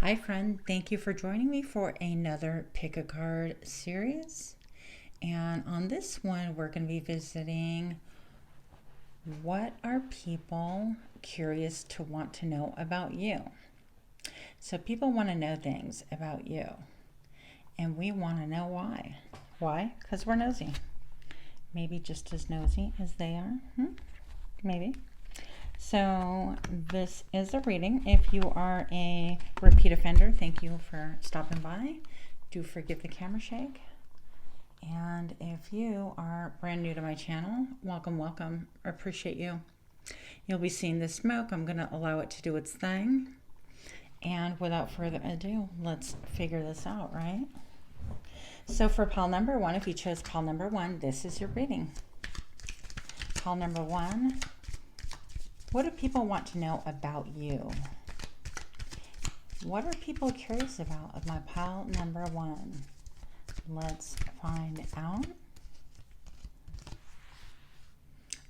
Hi friend, thank you for joining me for another pick a card series. And on this one, we're going to be visiting what are people curious to want to know about you. So people want to know things about you, and we want to know why. Why? Because we're nosy. Maybe just as nosy as they are. Maybe. So this is a reading. If you are a repeat offender, thank you for stopping by. Do forgive the camera shake. And if you are brand new to my channel, welcome, welcome. I appreciate you. You'll be seeing the smoke. I'm going to allow it to do its thing. And without further ado, let's figure this out, right? So for pile number one, if you chose pile number one, this is your reading. Pile number one. What do people want to know about you? What are people curious about of my pile number one? Let's find out.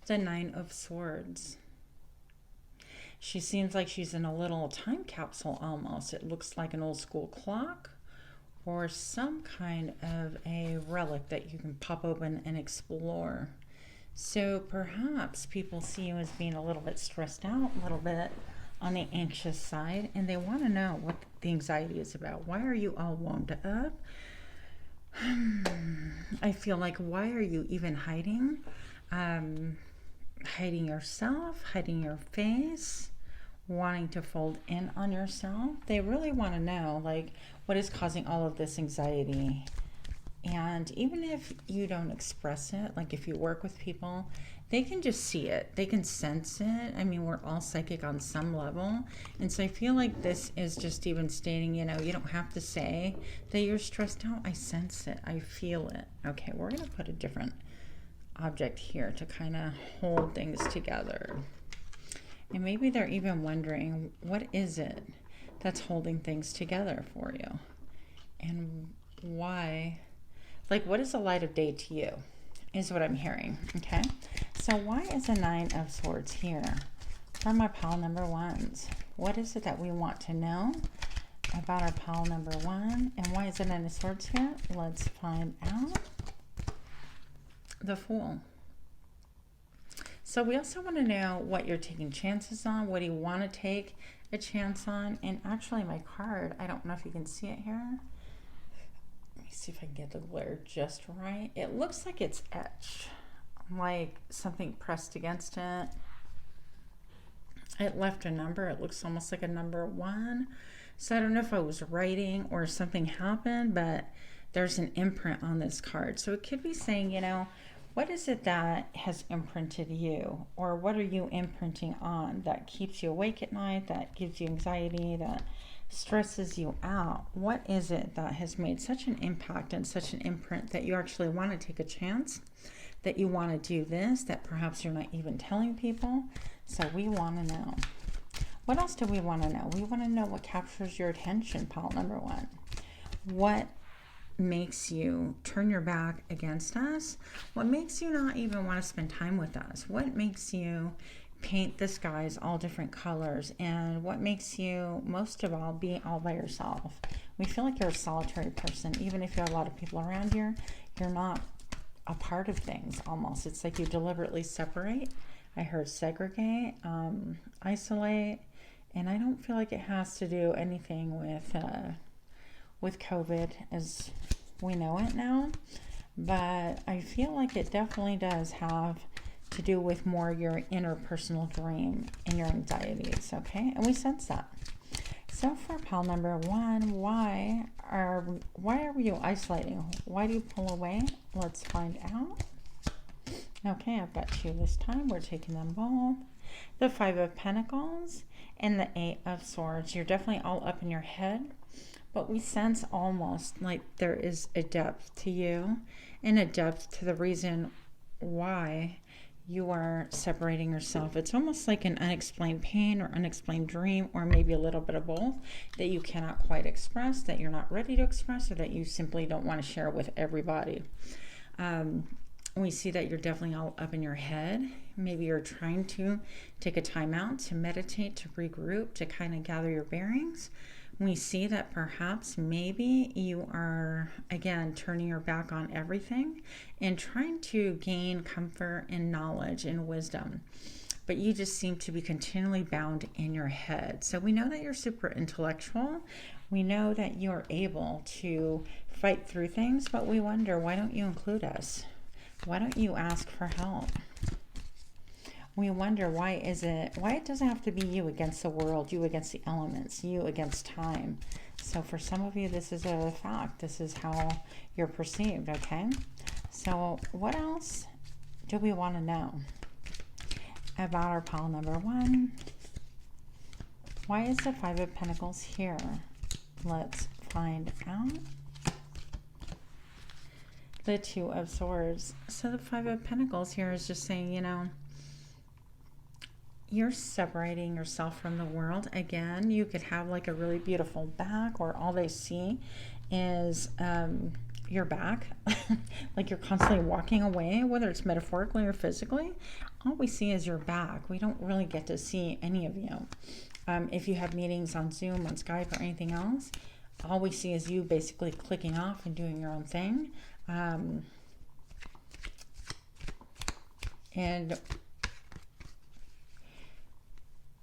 The Nine of Swords. She seems like she's in a little time capsule almost. It looks like an old school clock or some kind of a relic that you can pop open and explore. So perhaps people see you as being a little bit stressed out, a little bit on the anxious side, and they want to know what the anxiety is about. Why are you all wound up? I feel like, why are you even hiding? Hiding yourself, hiding your face, wanting to fold in on yourself. They really want to know, like, what is causing all of this anxiety? And even if you don't express it, like if you work with people, they can just see it. They can sense it. I mean, we're all psychic on some level. And so I feel like this is just even stating, you know, you don't have to say that you're stressed out. I sense it. I feel it. Okay, we're going to put a different object here to kind of hold things together. And maybe they're even wondering, what is it that's holding things together for you? And why? Like, what is the light of day to you is what I'm hearing, okay? So why is a Nine of Swords here for my pile number ones? What is it that we want to know about our pile number one? And why is a Nine of Swords here? Let's find out. The Fool. So we also want to know what you're taking chances on. What do you want to take a chance on? And actually my card, I don't know if you can see it here. See if I can get the glare just right. It looks like it's etched, like something pressed against it. It left a number. It looks almost like a number one. So I don't know if I was writing or something happened, but there's an imprint on this card. So it could be saying, you know, what is it that has imprinted you? Or what are you imprinting on that keeps you awake at night, that gives you anxiety, that stresses you out? What is it that has made such an impact and such an imprint that you actually want to take a chance, that you want to do this, that perhaps you're not even telling people? So we want to know. What else do we want to know? We want to know what captures your attention, pile number one. What makes you turn your back against us? What makes you not even want to spend time with us? What makes you paint the skies all different colors? And what makes you most of all be all by yourself? We feel like you're a solitary person. Even if you have a lot of people around here, you're not a part of things almost. It's like you deliberately separate. I heard segregate, isolate, and I don't feel like it has to do anything with COVID as we know it now, but I feel like it definitely does have to do with more your interpersonal dream and your anxieties, okay? And we sense that. So for pile number one, why are you isolating? Why do you pull away? Let's find out. Okay, I've got two this time. We're taking them both. The Five of Pentacles and the Eight of Swords. You're definitely all up in your head, but we sense almost like there is a depth to you and a depth to the reason why you are separating yourself. It's almost like an unexplained pain or unexplained dream, or maybe a little bit of both, that you cannot quite express, that you're not ready to express, or that you simply don't want to share with everybody. We see that you're definitely all up in your head. Maybe you're trying to take a time out to meditate, to regroup, to kind of gather your bearings. We see that perhaps maybe you are, again, turning your back on everything and trying to gain comfort and knowledge and wisdom. But you just seem to be continually bound in your head. So we know that you're super intellectual. We know that you're able to fight through things, but we wonder, why don't you include us? Why don't you ask for help? We wonder, why it doesn't have to be you against the world, you against the elements, you against time. So for some of you, this is a fact. This is how you're perceived, okay? So what else do we want to know about our pile number 1? Why is the 5 of Pentacles here? Let's find out. The 2 of Swords. So the 5 of Pentacles here is just saying, you know, you're separating yourself from the world. Again, you could have like a really beautiful back, or all they see is your back. Like you're constantly walking away, whether it's metaphorically or physically. All we see is your back. We don't really get to see any of you. If you have meetings on Zoom, on Skype, or anything else, all we see is you basically clicking off and doing your own thing. And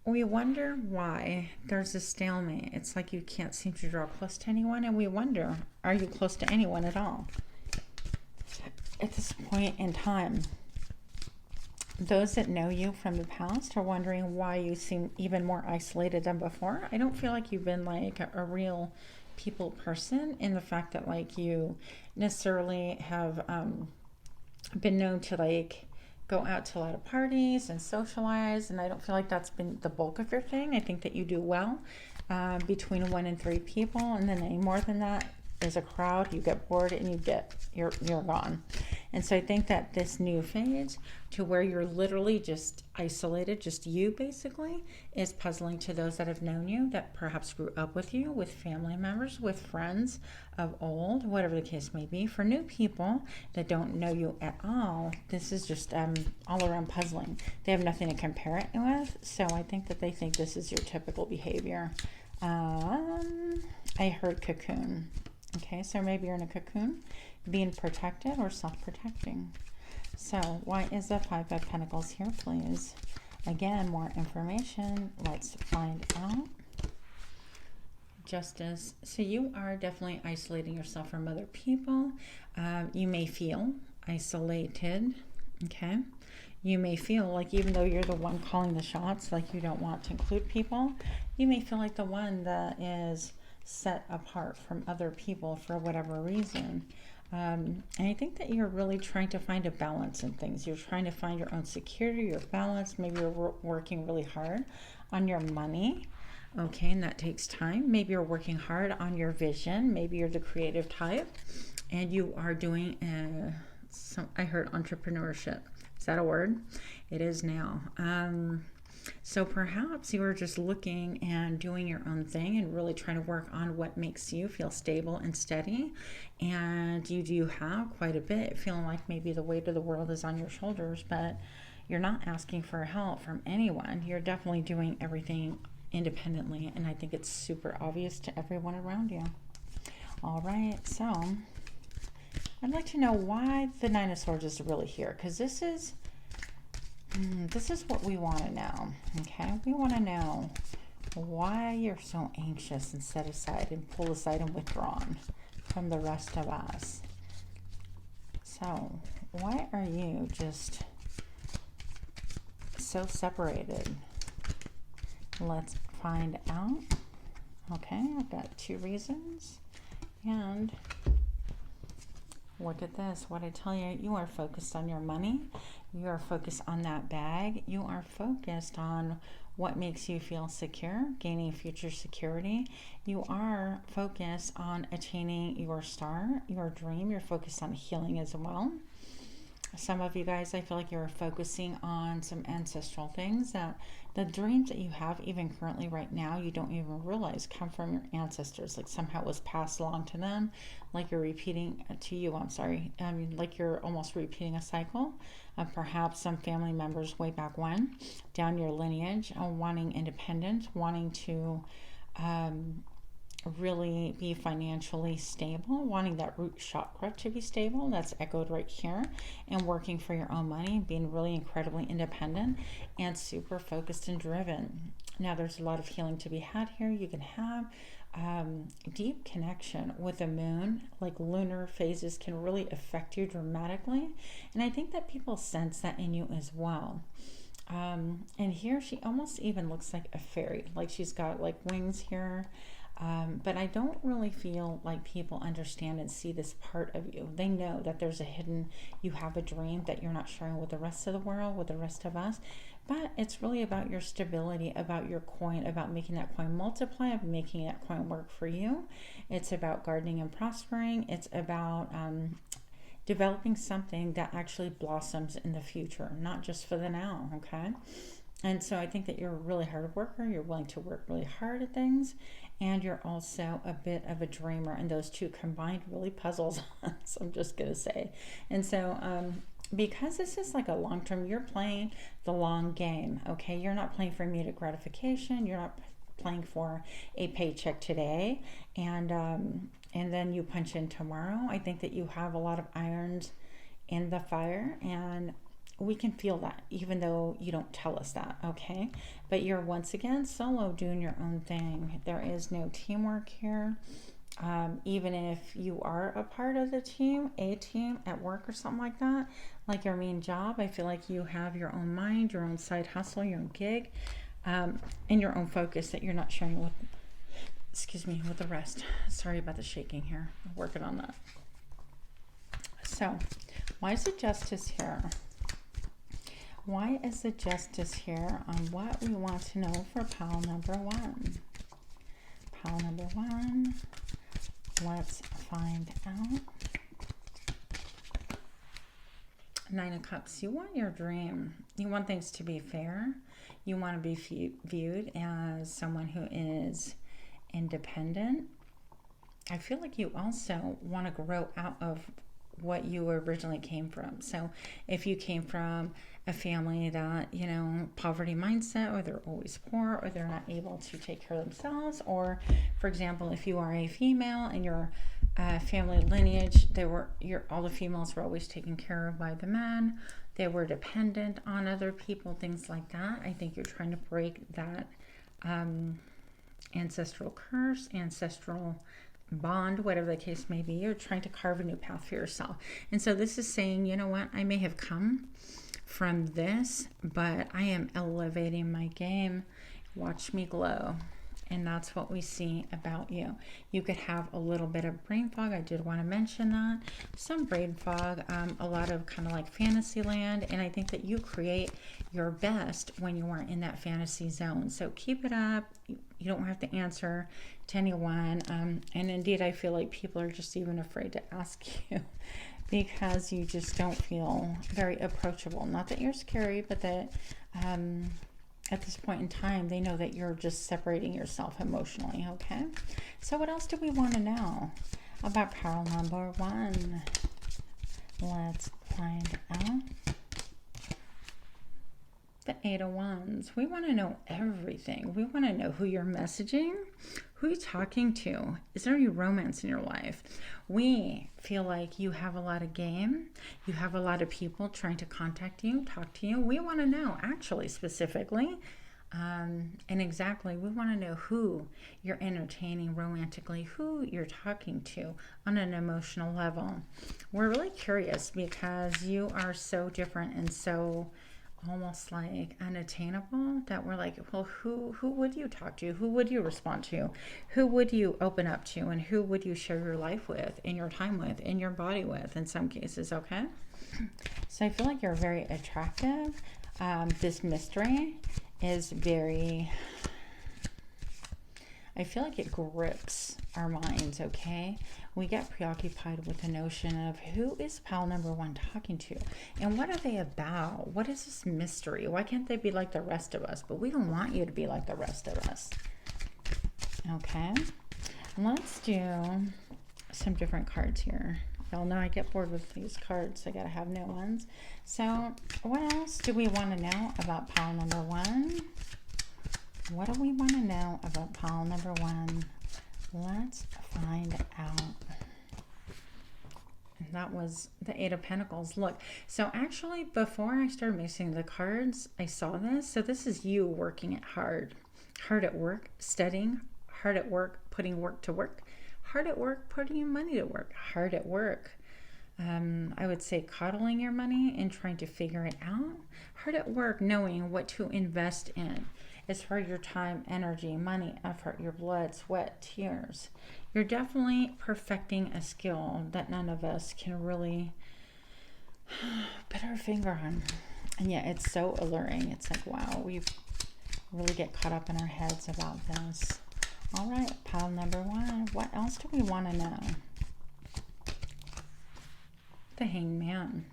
we wonder why there's a stalemate. It's like you can't seem to draw close to anyone, and we wonder, are you close to anyone at all at this point in time? Those that know you from the past are wondering why you seem even more isolated than before. I don't feel like you've been like a real people person, in the fact that like you necessarily have been known to like go out to a lot of parties and socialize, and I don't feel like that's been the bulk of your thing. I think that you do well between 1 and 3 people, and then any more than that is a crowd, you get bored and you're gone. And so I think that this new phase to where you're literally just isolated, just you basically, is puzzling to those that have known you, that perhaps grew up with you, with family members, with friends of old, whatever the case may be. For new people that don't know you at all, this is just all around puzzling. They have nothing to compare it with, so I think that they think this is your typical behavior. I heard cocoon. Okay, so maybe you're in a cocoon, being protected or self-protecting. So why is the 5 of Pentacles here, please? Again, more information. Let's find out. Justice. So you are definitely isolating yourself from other people. You may feel isolated. Okay. You may feel like, even though you're the one calling the shots, like you don't want to include people, you may feel like the one that is set apart from other people for whatever reason. And I think that you're really trying to find a balance in things. You're trying to find your own security, your balance. Maybe you're working really hard on your money. Okay, and that takes time. Maybe you're working hard on your vision. Maybe you're the creative type and you are doing I heard entrepreneurship. Is that a word? It is now. So perhaps you are just looking and doing your own thing and really trying to work on what makes you feel stable and steady. And you do have quite a bit, feeling like maybe the weight of the world is on your shoulders, but you're not asking for help from anyone. You're definitely doing everything independently, and I think it's super obvious to everyone around you. All right, so I'd like to know why the 9 of Swords is really here, because this is what we want to know. Okay, we want to know why you're so anxious and set aside and pulled aside and withdrawn from the rest of us. So why are you just so separated? Let's find out. Okay, I've got 2 reasons. And look at this. What I tell you, you are focused on your money. You are focused on that bag. You are focused on what makes you feel secure, gaining future security. You are focused on attaining your star, your dream. You're focused on healing as well. Some of you guys, I feel like you're focusing on some ancestral things, that the dreams that you have even currently right now, you don't even realize come from your ancestors. Like somehow it was passed along to them, like you're repeating to you, like you're almost repeating a cycle of perhaps some family members way back when, down your lineage, wanting independence, wanting to really be financially stable, wanting that root chakra to be stable. That's echoed right here. And working for your own money, being really incredibly independent and super focused and driven. Now, there's a lot of healing to be had here. You can have deep connection with the moon. Like lunar phases can really affect you dramatically. And I think that people sense that in you as well. And here she almost even looks like a fairy. Like she's got like wings here. But I don't really feel like people understand and see this part of you. They know that there's a hidden, you have a dream that you're not sharing with the rest of the world, with the rest of us. But it's really about your stability, about your coin, about making that coin multiply, of making that coin work for you. It's about gardening and prospering. It's about developing something that actually blossoms in the future, not just for the now, okay? And so I think that you're a really hard worker. You're willing to work really hard at things. And you're also a bit of a dreamer. And those two combined really puzzles us, I'm just going to say. And so because this is like a long-term, you're playing the long game, okay? You're not playing for immediate gratification. You're not playing for a paycheck today. And then you punch in tomorrow. I think that you have a lot of irons in the fire. And we can feel that, even though you don't tell us that, okay? But you're once again solo, doing your own thing. There is no teamwork here. Even if you are a part of the team, a team at work or something like that, like your main job, I feel like you have your own mind, your own side hustle, your own gig, and your own focus that you're not sharing with, with the rest. Sorry about the shaking here. I'm working on that. So, why is the Justice here? Why is the Justice here on what we want to know for pile number one? Pile number one. Let's find out. Nine of Cups. You want your dream. You want things to be fair. You want to be viewed as someone who is independent. I feel like you also want to grow out of what you originally came from. So if you came from a family that, you know, poverty mindset, or they're always poor, or they're not able to take care of themselves, or for example, if you are a female and your family lineage, all the females were always taken care of by the men, they were dependent on other people, things like that. I think you're trying to break that ancestral curse, ancestral bond, whatever the case may be. You're trying to carve a new path for yourself. And so this is saying, you know what, I may have come from this, but I am elevating my game. Watch me glow. And that's what we see about you. You could have a little bit of brain fog. I did want to mention that. Some brain fog, a lot of kind of like fantasy land. And I think that you create your best when you are in that fantasy zone. So keep it up. You don't have to answer to anyone. And indeed, I feel like people are just even afraid to ask you because you just don't feel very approachable. Not that you're scary, but that at this point in time, they know that you're just separating yourself emotionally, okay? So what else do we want to know about pile number one? Let's find out. The Eight of Wands. We want to know everything. We want to know who you're messaging, who you're talking to. Is there any romance in your life? We feel like you have a lot of game. You have a lot of people trying to contact you, talk to you. We want to know, actually, specifically, and exactly, we want to know who you're entertaining romantically, who you're talking to on an emotional level. We're really curious because you are so different and so almost like unattainable that we're like, well, who would you talk to? Who would you respond to? Who would you open up to? And who would you share your life with, and your time with, and your body with in some cases, okay? So I feel like you're very attractive. This mystery is very, I feel like it grips our minds, okay? We get preoccupied with the notion of who is pile number one talking to? And what are they about? What is this mystery? Why can't they be like the rest of us? But we don't want you to be like the rest of us. Okay? Let's do some different cards here. Y'all know I get bored with these cards. I gotta have new ones. So what else do we want to know about pile number one? What do we want to know about pile number one? Let's find out. And that was the Eight of Pentacles. Look, so actually before I started mixing the cards, I saw this. So this is you working it hard. Hard at work, studying, hard at work, putting work to work, hard at work, putting your money to work, hard at work. I would say coddling your money and trying to figure it out. Hard at work, knowing what to invest in as far as your time, energy, money, effort, your blood, sweat, tears. You're definitely perfecting a skill that none of us can really put our finger on. And yet it's so alluring. It's like, wow, we really get caught up in our heads about this. All right, pile number one. What else do we want to know? The Hanged Man.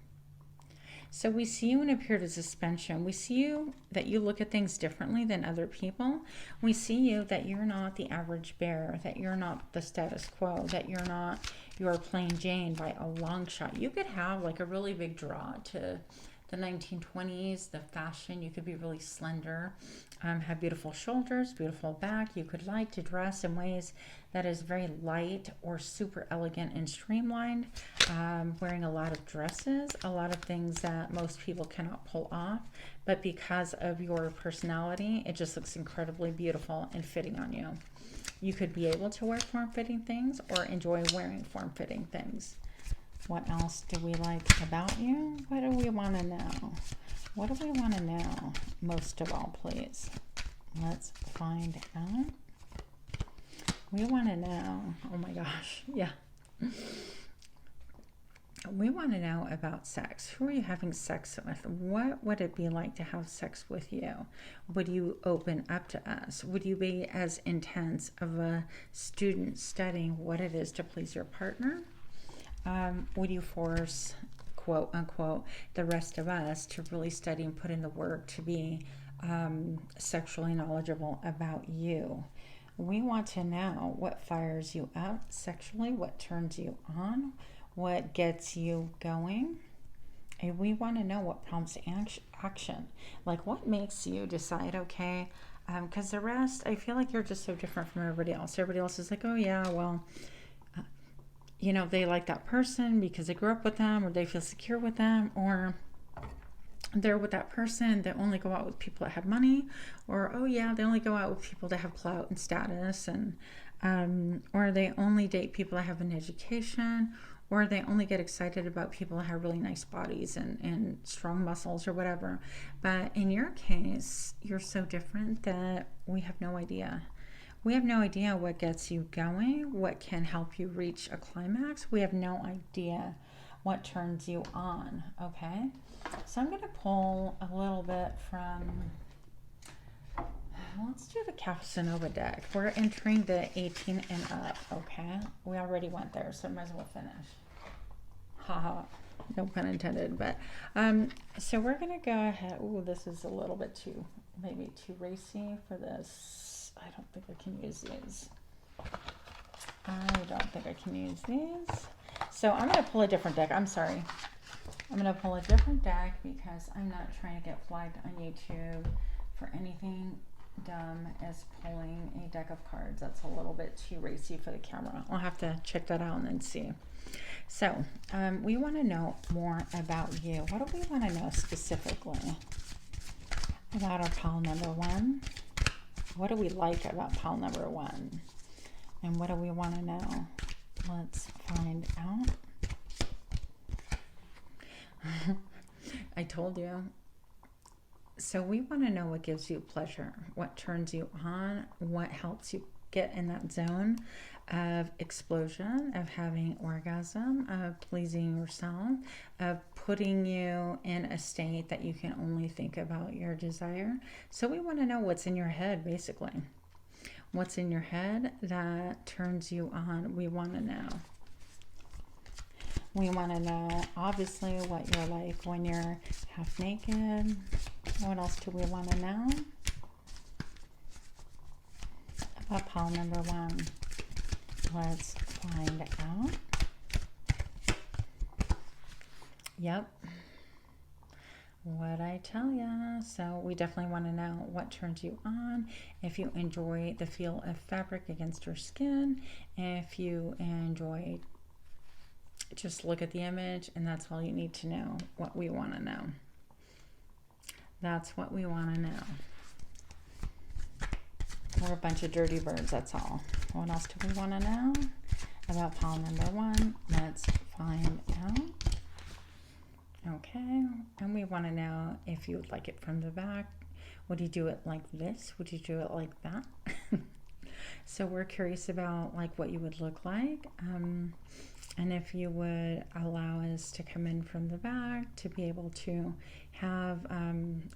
So we see you in a period of suspension. We see you that you look at things differently than other people. We see you that you're not the average bear, that you're not the status quo, that you're not your plain Jane by a long shot. You could have like a really big draw to the 1920s, the fashion. You could be really slender, have beautiful shoulders, beautiful back. You could like to dress in ways that is very light or super elegant and streamlined, wearing a lot of dresses, a lot of things that most people cannot pull off, but because of your personality, it just looks incredibly beautiful and fitting on you. You could be able to wear form-fitting things or enjoy wearing form-fitting things. What else do we like about you? What do we want to know? What do we want to know most of all, please? Let's find out. We want to know, oh my gosh, yeah. We want to know about sex. Who are you having sex with? What would it be like to have sex with you? Would you open up to us? Would you be as intense of a student studying what it is to please your partner? Would you force, quote unquote, the rest of us to really study and put in the work to be sexually knowledgeable about you? We want to know what fires you up sexually, what turns you on, what gets you going. And we want to know what prompts action. Like what makes you decide, okay, because the rest, I feel like you're just so different from everybody else. Everybody else is like, oh yeah, well, you know, they like that person because they grew up with them, or they feel secure with them, or they're with that person that only go out with people that have money, or oh yeah, they only go out with people that have clout and status, and or they only date people that have an education, or they only get excited about people that have really nice bodies and strong muscles or whatever. But in your case, you're so different that we have no idea. We have no idea what gets you going, what can help you reach a climax. We have no idea what turns you on, okay? So I'm going to pull a little bit from, let's do the Casanova deck. We're entering the 18 and up, okay? We already went there, so I might as well finish. Haha, no pun intended. But so we're going to go ahead. Ooh, this is a little bit too, maybe too racy for this. I don't think I can use these. I don't think I can use these. So I'm going to pull a different deck. I'm sorry. I'm going to pull a different deck because I'm not trying to get flagged on YouTube for anything dumb as pulling a deck of cards. That's a little bit too racy for the camera. I'll have to check that out and then see. So we want to know more about you. What do we want to know specifically about our pile number one? What do we like about pile number one? And what do we want to know? Let's find out. I told you. So we want to know what gives you pleasure, what turns you on, what helps you get in that zone of explosion, of having orgasm, of pleasing yourself, of putting you in a state that you can only think about your desire. So we want to know what's in your head, basically. What's in your head that turns you on, we want to know. We want to know, obviously, what you're like when you're half naked. What else do we want to know? About pile number one. Let's find out. Yep. What I tell ya. So we definitely want to know what turns you on, if you enjoy the feel of fabric against your skin, if you enjoy, just look at the image, and that's all you need to know. What we want to know. That's what we want to know. We're a bunch of dirty birds, that's all. What else do we want to know about pile number 1? Let's find out. Okay, and we want to know if you would like it from the back. Would you do it like this? Would you do it like that? So we're curious about like what you would look like, and if you would allow us to come in from the back to be able to have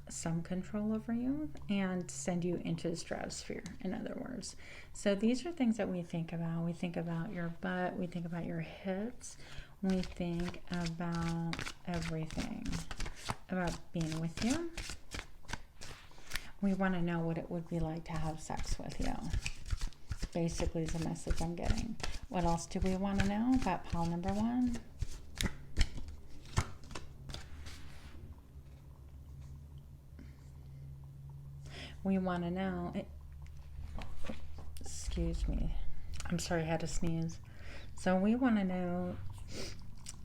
some control over you and send you into the stratosphere, in other words. So these are things that we think about. We think about your butt, we think about your hips, we think about everything, about being with you. We want to know what it would be like to have sex with you. Basically is the message I'm getting. What else do we want to know about pile number 1? We want to know, excuse me, I'm sorry, I had to sneeze. So we want to know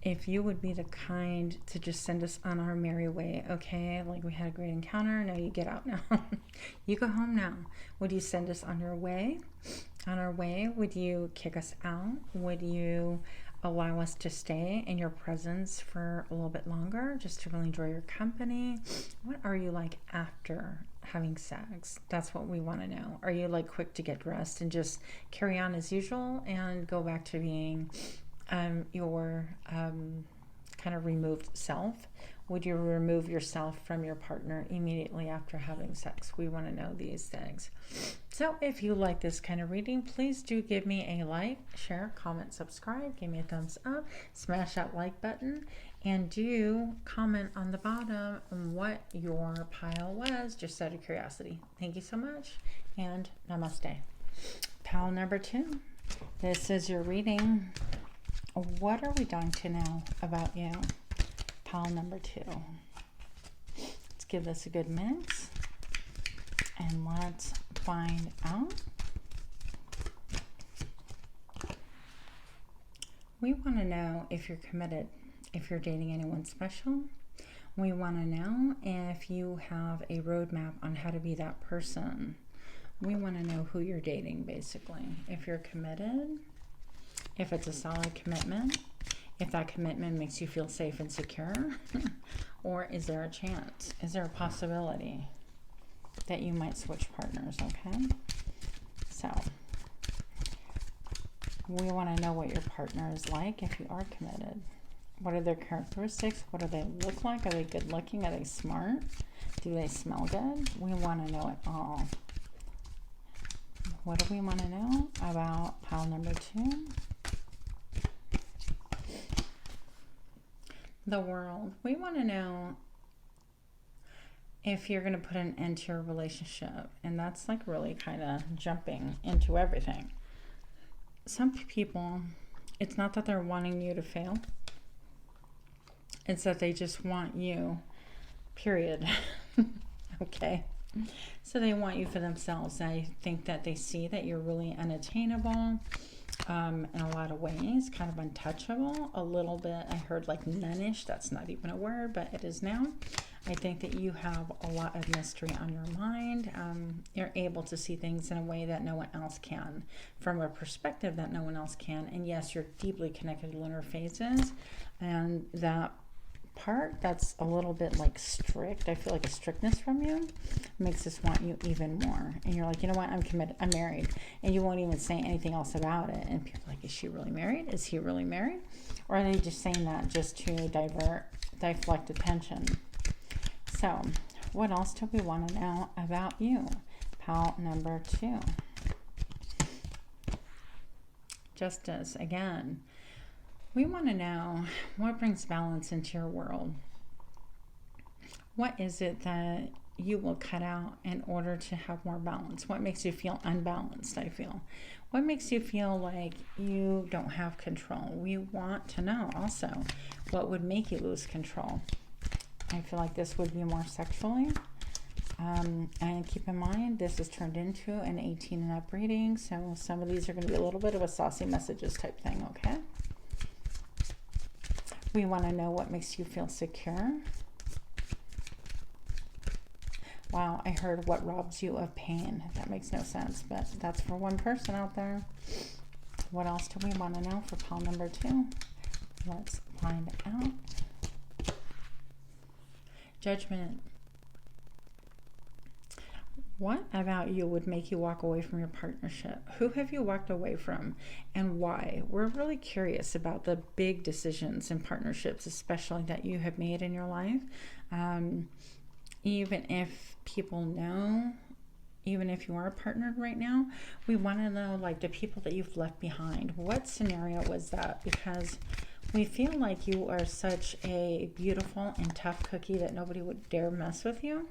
if you would be the kind to just send us on our merry way, okay? Like we had a great encounter, now you get out now. You go home now. Would you send us on your way? On our way, would you kick us out? Would you allow us to stay in your presence for a little bit longer, just to really enjoy your company? What are you like after having sex? That's what we want to know. Are you like quick to get dressed and just carry on as usual and go back to being your kind of removed self? Would you remove yourself from your partner immediately after having sex? We want to know these things. So if you like this kind of reading, please do give me a like, share, comment, subscribe, give me a thumbs up, smash that like button, and do comment on the bottom what your pile was, just out of curiosity. Thank you so much, and namaste. Pile number 2. This is your reading. What are we going to know about you? Pile number 2. Let's give this a good mix and let's find out. We want to know if you're committed, if you're dating anyone special. We want to know if you have a roadmap on how to be that person. We want to know who you're dating, basically. If you're committed, if it's a solid commitment, if that commitment makes you feel safe and secure, or is there a chance? Is there a possibility that you might switch partners, okay? So, we want to know what your partner is like if you are committed. What are their characteristics? What do they look like? Are they good looking? Are they smart? Do they smell good? We want to know it all. What do we want to know about pile number 2? The world. We want to know if you're going to put an end to your relationship, and that's like really kind of jumping into everything. Some people, it's not that they're wanting you to fail, it's that they just want you, period. Okay, so they want you for themselves. I think that they see that you're really unattainable, in a lot of ways, kind of untouchable, a little bit. I heard like nunnish. That's not even a word, but it is now. I think that you have a lot of mystery on your mind. You're able to see things in a way that no one else can, from a perspective that no one else can. And yes, you're deeply connected to lunar phases, and that part that's a little bit like strict, I feel like a strictness from you makes us want you even more. And you're like, you know what, I'm committed, I'm married, and you won't even say anything else about it. And people are like, is she really married? Is he really married? Or are they just saying that just to deflect attention? So what else do we want to know about you? Pile number 2. Justice again. We want to know what brings balance into your world. What is it that you will cut out in order to have more balance? What makes you feel unbalanced, I feel? What makes you feel like you don't have control? We want to know also what would make you lose control. I feel like this would be more sexually. And keep in mind, this is turned into an 18 and up reading, so some of these are going to be a little bit of a saucy messages type thing, okay? We want to know what makes you feel secure. Wow, I heard what robs you of pain. That makes no sense, but that's for one person out there. What else do we want to know for pile number 2? Let's find out. Judgment. What about you would make you walk away from your partnership? Who have you walked away from and why? We're really curious about the big decisions in partnerships, especially that you have made in your life. Even if people know, even if you are partnered right now, we want to know, like, the people that you've left behind. What scenario was that? Because we feel like you are such a beautiful and tough cookie that nobody would dare mess with you.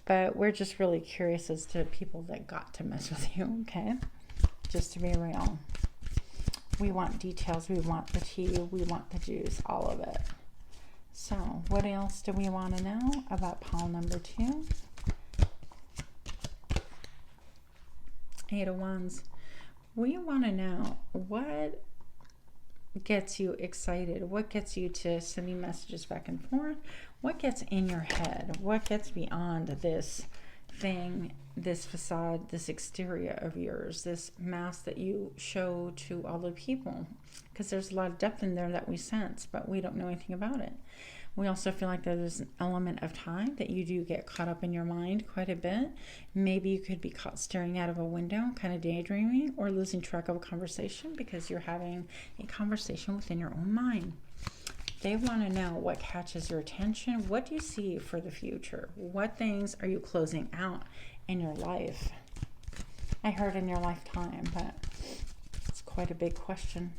But we're just really curious as to people that got to mess with you, okay? Just to be real. We want details. We want the tea. We want the juice. All of it. So, what else do we want to know about pile number 2? 8 of Wands. We want to know what gets you excited, what gets you to sending messages back and forth, what gets in your head, what gets beyond this thing, this facade, this exterior of yours, this mask that you show to all the people, because there's a lot of depth in there that we sense, but we don't know anything about it. We also feel like there's an element of time that you do get caught up in your mind quite a bit. Maybe you could be caught staring out of a window, kind of daydreaming, or losing track of a conversation because you're having a conversation within your own mind. They want to know what catches your attention. What do you see for the future? What things are you closing out in your life? I heard in your lifetime, but it's quite a big question.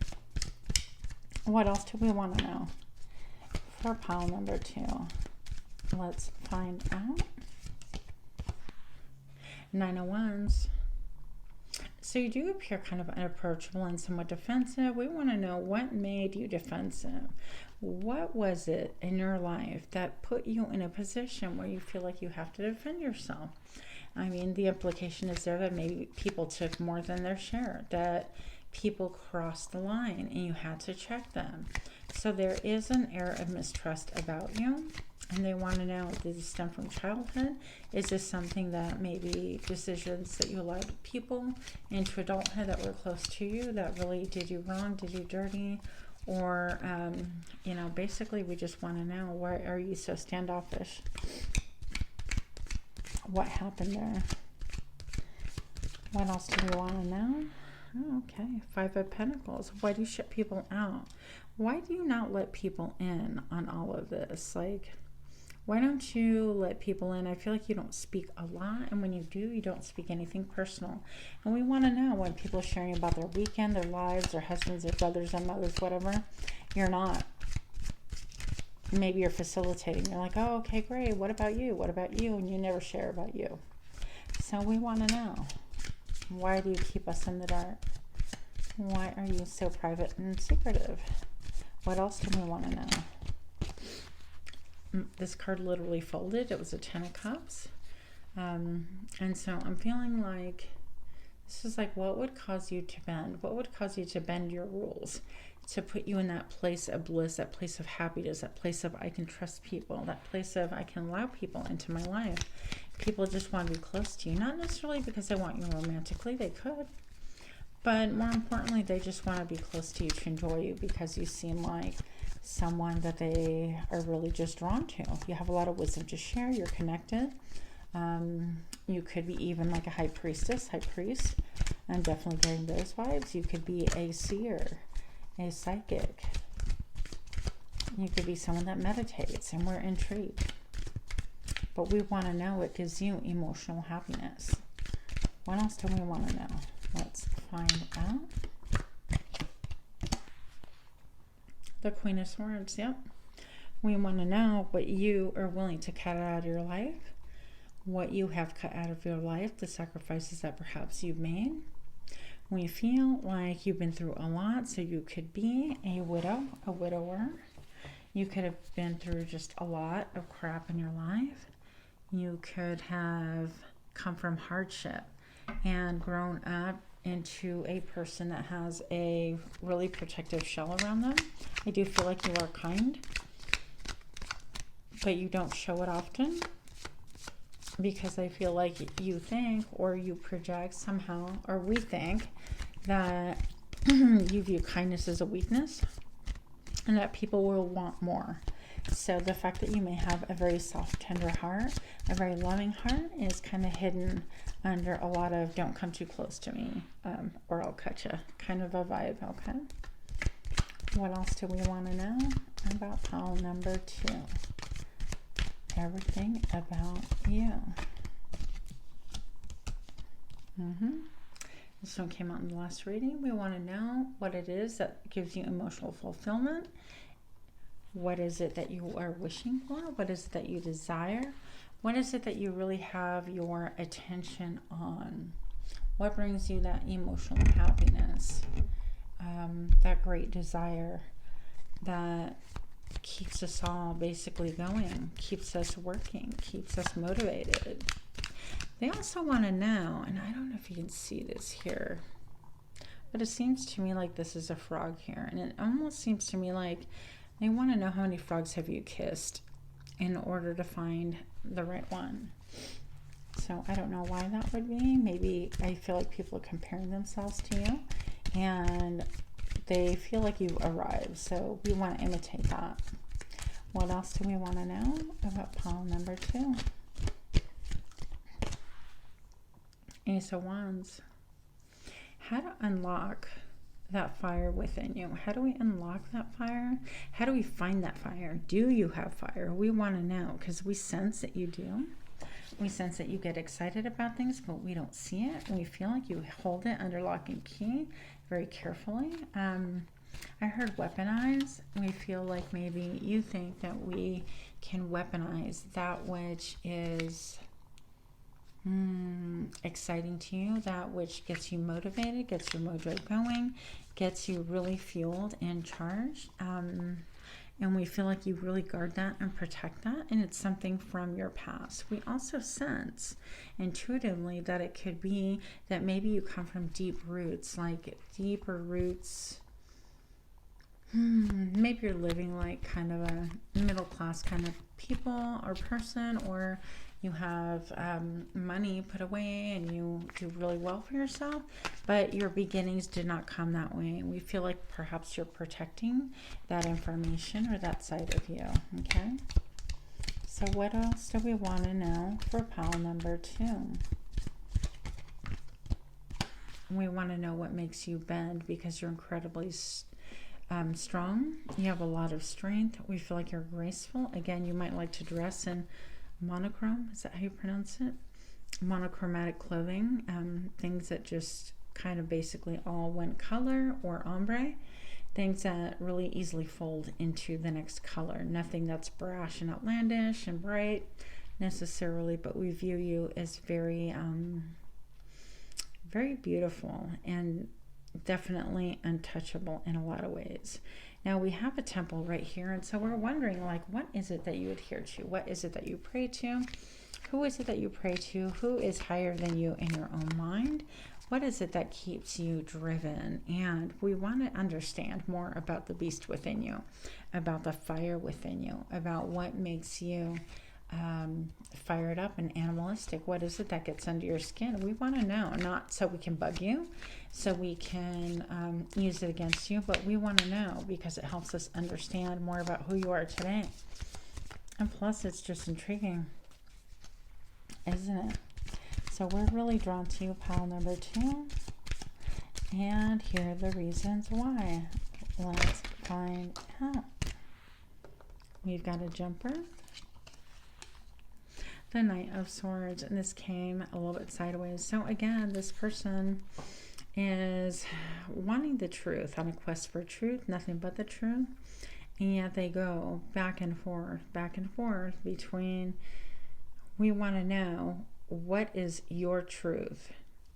What else do we want to know? For pile number 2, let's find out. 9 of Wands. So you do appear kind of unapproachable and somewhat defensive. We want to know what made you defensive. What was it in your life that put you in a position where you feel like you have to defend yourself? I mean, the implication is there that maybe people took more than their share, that people crossed the line and you had to check them. So there is an air of mistrust about you, and they want to know, does this stem from childhood? Is this something that maybe decisions that you allowed people into adulthood that were close to you that really did you wrong, did you dirty? Or, you know, basically we just want to know, why are you so standoffish? What happened there? What else do we want to know? Oh, okay, 5 of Pentacles. Why do you shut people out? Why do you not let people in on all of this? Like, why don't you let people in? I feel like you don't speak a lot, and when you do, you don't speak anything personal. And we want to know when people are sharing about their weekend, their lives, their husbands, their brothers and mothers, whatever, you're not. Maybe you're facilitating. You're like, oh, okay, great. What about you? What about you? And you never share about you. So we want to know. Why do you keep us in the dark? Why are you so private and secretive? What else do we want to know? This card literally folded. It was a 10 of Cups. And so I'm feeling like this is like, what would cause you to bend? What would cause you to bend your rules? To put you in that place of bliss, that place of happiness, that place of I can trust people, that place of I can allow people into my life. People just want to be close to you, not necessarily because they want you romantically, they could, but more importantly, they just want to be close to you, to enjoy you, because you seem like someone that they are really just drawn to. You have a lot of wisdom to share, you're connected. You could be even like a high priest, and definitely getting those vibes. You could be a seer, a psychic. You could be someone that meditates, and we're intrigued. But we want to know what gives you emotional happiness. What else do we want to know? Let's find out. The Queen of Swords, yep. We want to know what you are willing to cut out of your life, what you have cut out of your life, the sacrifices that perhaps you've made. We feel like you've been through a lot, so you could be a widow, a widower. You could have been through just a lot of crap in your life. You could have come from hardship and grown up into a person that has a really protective shell around them. I do feel like you are kind, but you don't show it often, because I feel like you think, or you project somehow, or we think that you view kindness as a weakness and that people will want more. So the fact that you may have a very soft, tender heart, a very loving heart, is kind of hidden under a lot of don't come too close to me, or I'll cut you kind of a vibe. Okay. What else do we want to know about pile number 2? Everything about you. This one came out in the last reading. We want to know what it is that gives you emotional fulfillment. What is it that you are wishing for? What is it that you desire? What is it that you really have your attention on? What brings you that emotional happiness? That great desire that keeps us all basically going, keeps us working, keeps us motivated. They also want to know, and I don't know if you can see this here, but it seems to me like this is a frog here, and it almost seems to me like they want to know how many frogs have you kissed in order to find the right one. So I don't know why that would be. Maybe I feel like people are comparing themselves to you, and they feel like you've arrived, so we want to imitate that. What else do we want to know about pile number 2? Ace of Wands. How to unlock that fire within you. How do we unlock that fire? How do we find that fire? Do you have fire? We want to know, because we sense that you do. We sense that you get excited about things, but we don't see it. We feel like you hold it under lock and key very carefully. I heard weaponize. We feel like maybe you think that we can weaponize that which is exciting to you, that which gets you motivated, gets your mojo going, gets you really fueled and charged. And we feel like you really guard that and protect that, and it's something from your past. We also sense intuitively that it could be that maybe you come from deep roots, like deeper roots. Maybe you're living like kind of a middle class kind of people or person, or you have money put away and you do really well for yourself, but your beginnings did not come that way. We feel like perhaps you're protecting that information or that side of you. Okay, so what else do we want to know for pile number 2? We want to know what makes you bend, because you're incredibly strong. You have a lot of strength. We feel like you're graceful. Again, you might like to dress in monochrome. Is that how you pronounce it? Monochromatic clothing. Things that just kind of basically all one color or ombre. Things that really easily fold into the next color. Nothing that's brash and outlandish and bright necessarily, but we view you as very, very beautiful and definitely untouchable in a lot of ways. Now we have a temple right here, and so we're wondering, like, what is it that you adhere to? What is it that you pray to? Who is it that you pray to? Who is higher than you in your own mind? What is it that keeps you driven? And we want to understand more about the beast within you, about the fire within you, about what makes you fired up and animalistic. What is it that gets under your skin? We want to know, not so we can bug you, so we can use it against you, but we want to know because it helps us understand more about who you are today. And plus, it's just intriguing, isn't it? So we're really drawn to you, pile number 2. And here are the reasons why. Let's find out. We've got a jumper, the Knight of Swords, and this came a little bit sideways. So again, this person is wanting the truth, on a quest for truth, nothing but the truth, and yet they go back and forth between, we want to know what is your truth,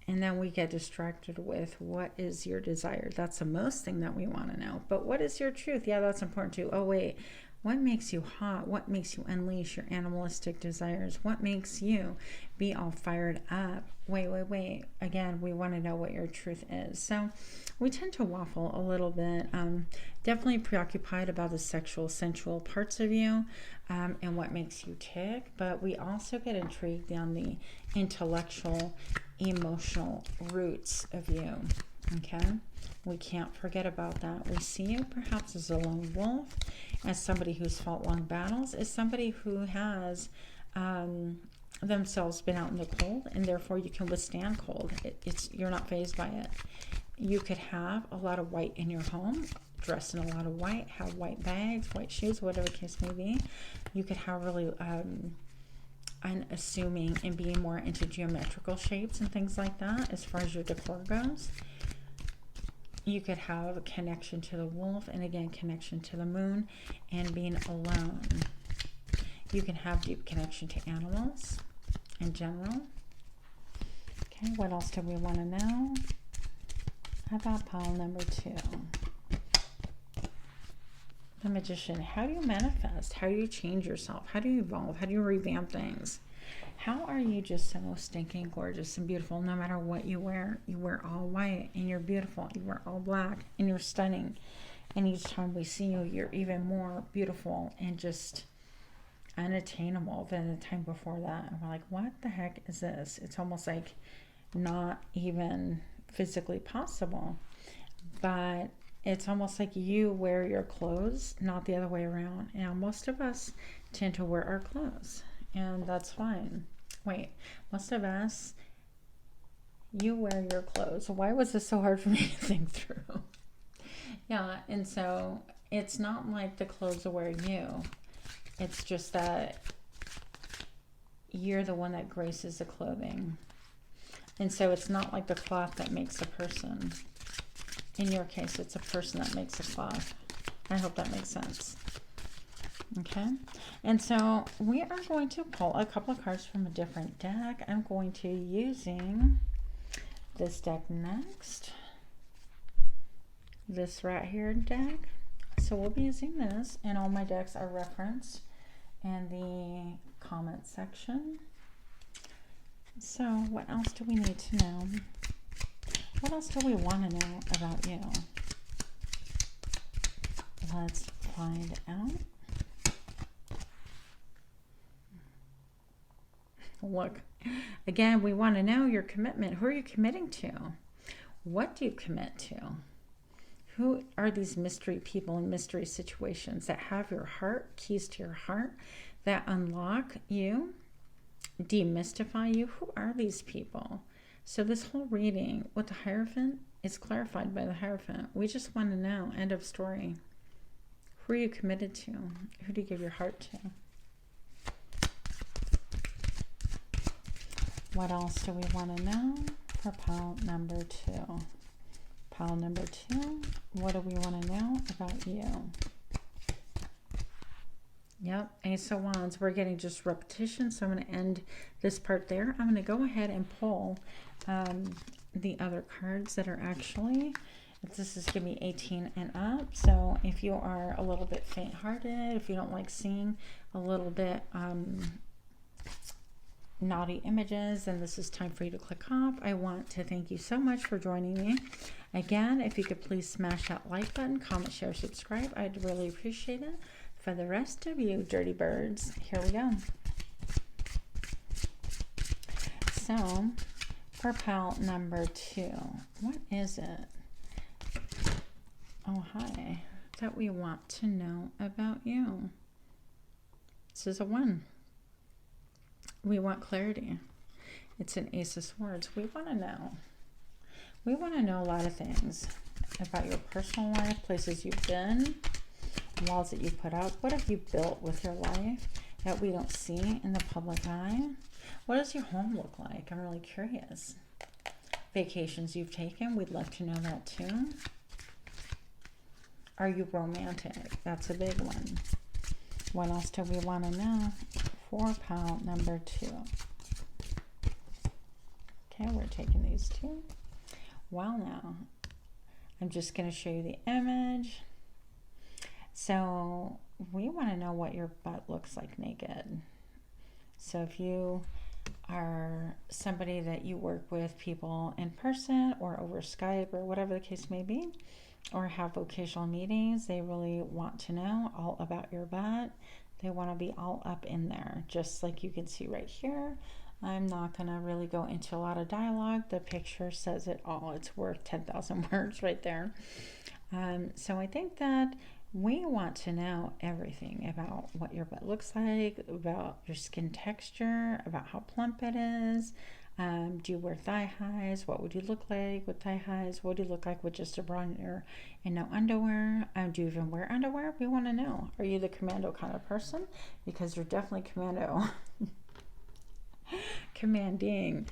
and then we get distracted with what is your desire. That's the most thing that we want to know. But what is your truth? Yeah, that's important too. Oh wait, What makes you hot? What makes you unleash your animalistic desires? What makes you be all fired up? Wait. Again, we want to know what your truth is. So we tend to waffle a little bit. Definitely preoccupied about the sexual, sensual parts of you and what makes you tick. But we also get intrigued on the intellectual, emotional roots of you. Okay? We can't forget about that. We see you perhaps as a lone wolf, as somebody who's fought long battles, as somebody who has themselves been out in the cold, and therefore you can withstand cold. You're not fazed by it. You could have a lot of white in your home, dress in a lot of white, have white bags, white shoes, whatever the case may be. You could have really unassuming and being more into geometrical shapes and things like that as far as your decor goes. You could have a connection to the wolf, and again, connection to the moon, and being alone. You can have deep connection to animals in general. Okay, what else do we want to know? How about pile number 2? The Magician. How do you manifest? How do you change yourself? How do you evolve? How do you revamp things? How are you just so stinking gorgeous and beautiful? No matter what you wear all white and you're beautiful. You wear all black and you're stunning. And each time we see you, you're even more beautiful and just unattainable than the time before that. And we're like, what the heck is this? It's almost like not even physically possible. But it's almost like you wear your clothes, not the other way around. Now, most of us tend to wear our clothes, and that's fine. Wait, most of us, you wear your clothes. Why was this so hard for me to think through? Yeah, and so it's not like the clothes wear you. It's just that you're the one that graces the clothing. And so it's not like the cloth that makes a person. In your case, it's a person that makes a cloth. I hope that makes sense. Okay, and so we are going to pull a couple of cards from a different deck. I'm going to be using this deck next. This right here deck. So we'll be using this, and all my decks are referenced in the comment section. So what else do we need to know? What else do we want to know about you? Let's find out. Look, again, we want to know your commitment. Who are you committing to? What do you commit to? Who are these mystery people in mystery situations that have your heart, keys to your heart, that unlock you, demystify you? Who are these people? So this whole reading with the Hierophant is clarified by the Hierophant. We just want to know. End of story. Who are you committed to? Who do you give your heart to? What else do we want to know for pile number 2? Pile number 2, what do we want to know about you? Yep, Ace of Wands. We're getting just repetition, so I'm going to end this part there. I'm going to go ahead and pull the other cards that are actually, this is going to be 18 and up. So if you are a little bit faint-hearted, if you don't like seeing a little bit naughty images, then this is time for you to click off. I want to thank you so much for joining me. Again, if you could please smash that like button, comment, share, subscribe. I'd really appreciate it. For the rest of you dirty birds, here we go. So for pile number 2, what is it? Oh, hi. That we want to know about you. This is a 1. We want clarity. It's an Ace of Swords. We want to know. We want to know a lot of things about your personal life, places you've been, walls that you put up. What have you built with your life that we don't see in the public eye? What does your home look like? I'm really curious. Vacations you've taken, we'd love to know that too. Are you romantic? That's a big one. What else do we want to know for pile number 2? Okay, we're taking these 2. Well, now I'm just going to show you the image. So we want to know what your butt looks like naked. So if you are somebody that you work with people in person or over Skype or whatever the case may be, or have vocational meetings, they really want to know all about your butt. They want to be all up in there, just like you can see right here. I'm not going to really go into a lot of dialogue. The picture says it all. It's worth 10,000 words right there. So I think that we want to know everything about what your butt looks like, about your skin texture, about how plump it is. Do you wear thigh highs? What would you look like with thigh highs? What do you look like with just a bra and no underwear? Do you even wear underwear? We want to know. Are you the commando kind of person? Because you're definitely commando. Commanding.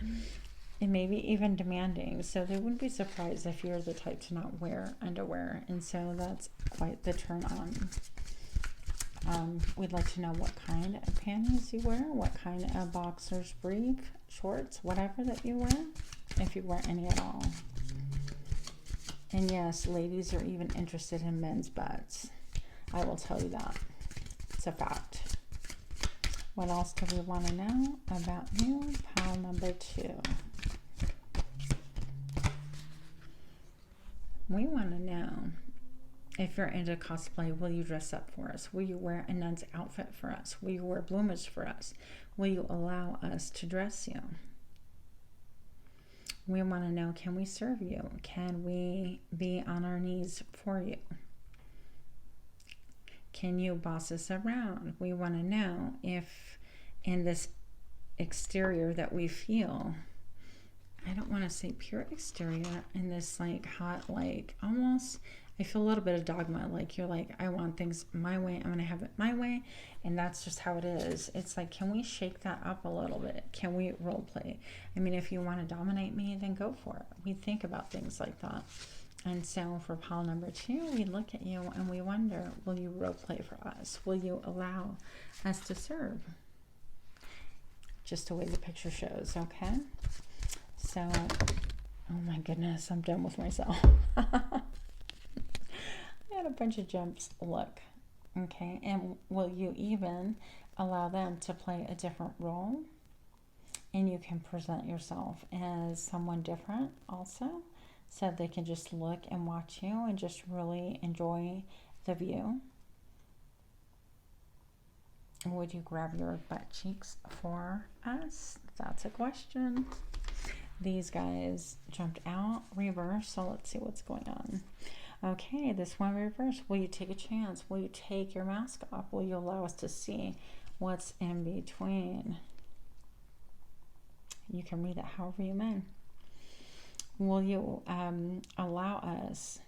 And maybe even demanding. So they wouldn't be surprised if you're the type to not wear underwear. And so that's quite the turn on. We'd like to know what kind of panties you wear, what kind of boxers, brief, shorts, whatever that you wear, if you wear any at all. And yes, ladies are even interested in men's butts. I will tell you that. It's a fact. What else do we want to know about you? Pile number 2. We want to know if you're into cosplay, will you dress up for us? Will you wear a nun's outfit for us? Will you wear bloomers for us? Will you allow us to dress you? We want to know, can we serve you? Can we be on our knees for you? Can you boss us around? We want to know if in this exterior that we feel, I don't want to say pure exterior, in this like hot, like almost, I feel a little bit of dogma, like you're like, I want things my way, I'm going to have it my way, and that's just how it is. It's like, can we shake that up a little bit? Can we role play? I mean, if you want to dominate me, then go for it. We think about things like that. And so for pile number 2, we look at you and we wonder, will you role play for us? Will you allow us to serve? Just the way the picture shows, okay? So, oh my goodness, I'm done with myself. I had a bunch of jumps. Look, okay, and will you even allow them to play a different role? And you can present yourself as someone different also, so they can just look and watch you and just really enjoy the view. Would you grab your butt cheeks for us? That's a question. These guys jumped out, reverse, so let's see what's going on. Okay, this one reverse. Will you take a chance? Will you take your mask off? Will you allow us to see what's in between? You can read it however you may. Will you allow us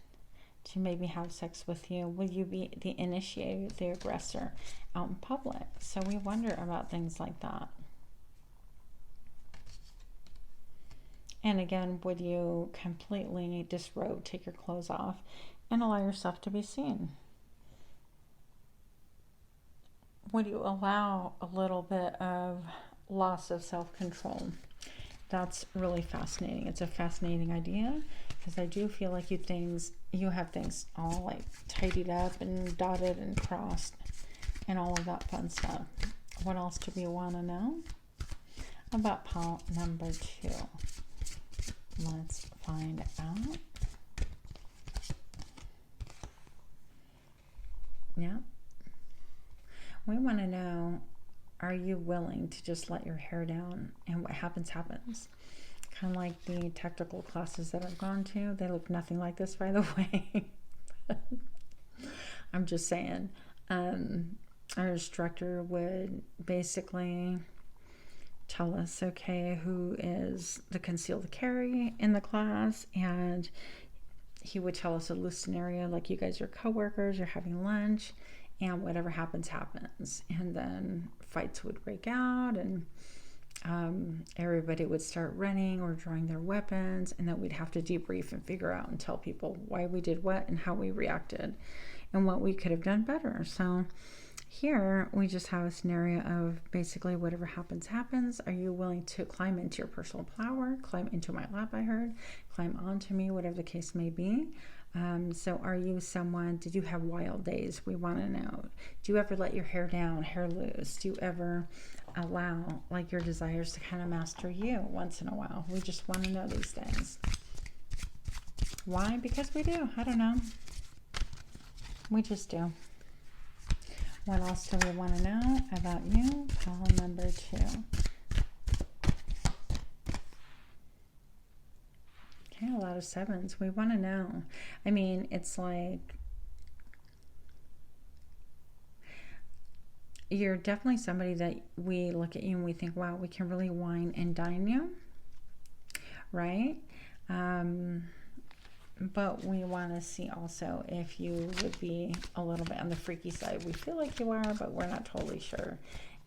to maybe have sex with you? Will you be the initiator, the aggressor out in public? So we wonder about things like that. And again, would you completely disrobe, take your clothes off, and allow yourself to be seen? Would you allow a little bit of loss of self-control? That's really fascinating. It's a fascinating idea, because I do feel like you have things all like tidied up and dotted and crossed and all of that fun stuff. What else do we want to know about pile number 2? Let's find out. Yeah. We want to know, are you willing to just let your hair down and what happens, happens? Kind of like the technical classes that I've gone to. They look nothing like this, by the way. I'm just saying. Our instructor would basically tell us, okay, who is the concealed carry in the class, and he would tell us a loose scenario, like you guys are co-workers, you're having lunch, and whatever happens, happens. And then fights would break out, and everybody would start running or drawing their weapons, and then we'd have to debrief and figure out and tell people why we did what and how we reacted and what we could have done better. So here we just have a scenario of basically whatever happens, happens. Are you willing to climb into your personal power, climb into my lap, I heard, climb onto me, whatever the case may be? So are you someone, did you have wild days? We want to know. Do you ever let your hair down, hair loose? Do you ever allow like your desires to kind of master you once in a while? We just want to know these things. Why? Because we do. I don't know. We just do. What else do we want to know about you? Pile number 2. Okay, a lot of 7s. We want to know. I mean, it's like you're definitely somebody that we look at you and we think, wow, we can really wine and dine you, right? But we want to see also if you would be a little bit on the freaky side. We feel like you are, but we're not totally sure.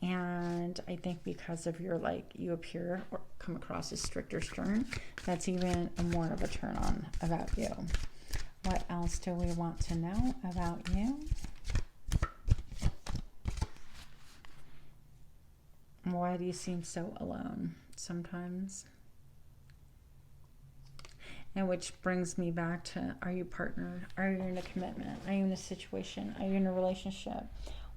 And I think because of your, like, you appear or come across as strict or stern, that's even more of a turn on about you. What else do we want to know about you? Why do you seem so alone sometimes? And which brings me back to, are you partnered? Are you in a commitment? Are you in a situation? Are you in a relationship?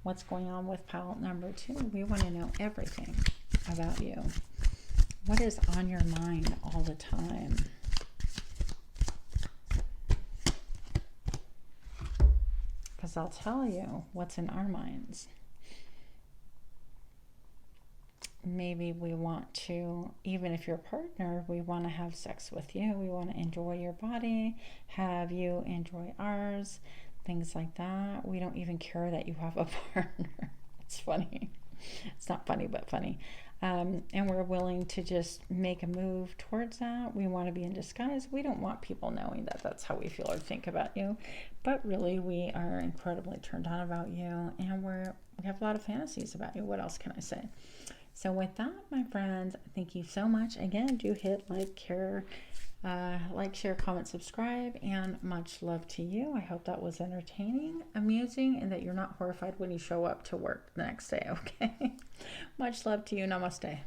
What's going on with pile number 2? We want to know everything about you. What is on your mind all the time? Because I'll tell you what's in our minds. Maybe we want to, even if you're a partner, we want to have sex with you. We want to enjoy your body, have you enjoy ours, things like that. We don't even care that you have a partner. It's funny. It's not funny, but funny. And we're willing to just make a move towards that. We want to be in disguise. We don't want people knowing that that's how we feel or think about you. But really, we are incredibly turned on about you. And we have a lot of fantasies about you. What else can I say? So with that, my friends, thank you so much. Again, do hit like, share, comment, subscribe, and much love to you. I hope that was entertaining, amusing, and that you're not horrified when you show up to work the next day, okay? Much love to you. Namaste.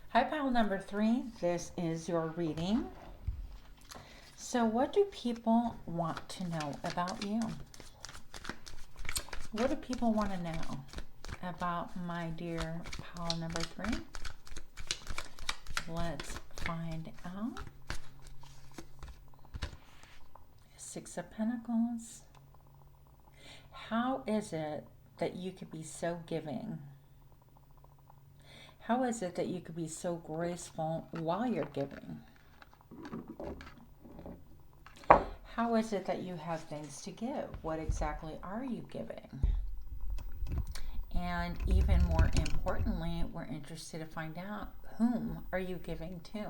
Hi, pile number 3. This is your reading. So what do people want to know about you? What do people want to know about my dear pile number 3? Let's find out. 6 of Pentacles. How is it that you could be so giving? How is it that you could be so graceful while you're giving? How is it that you have things to give? What exactly are you giving? And even more importantly, we're interested to find out, whom are you giving to?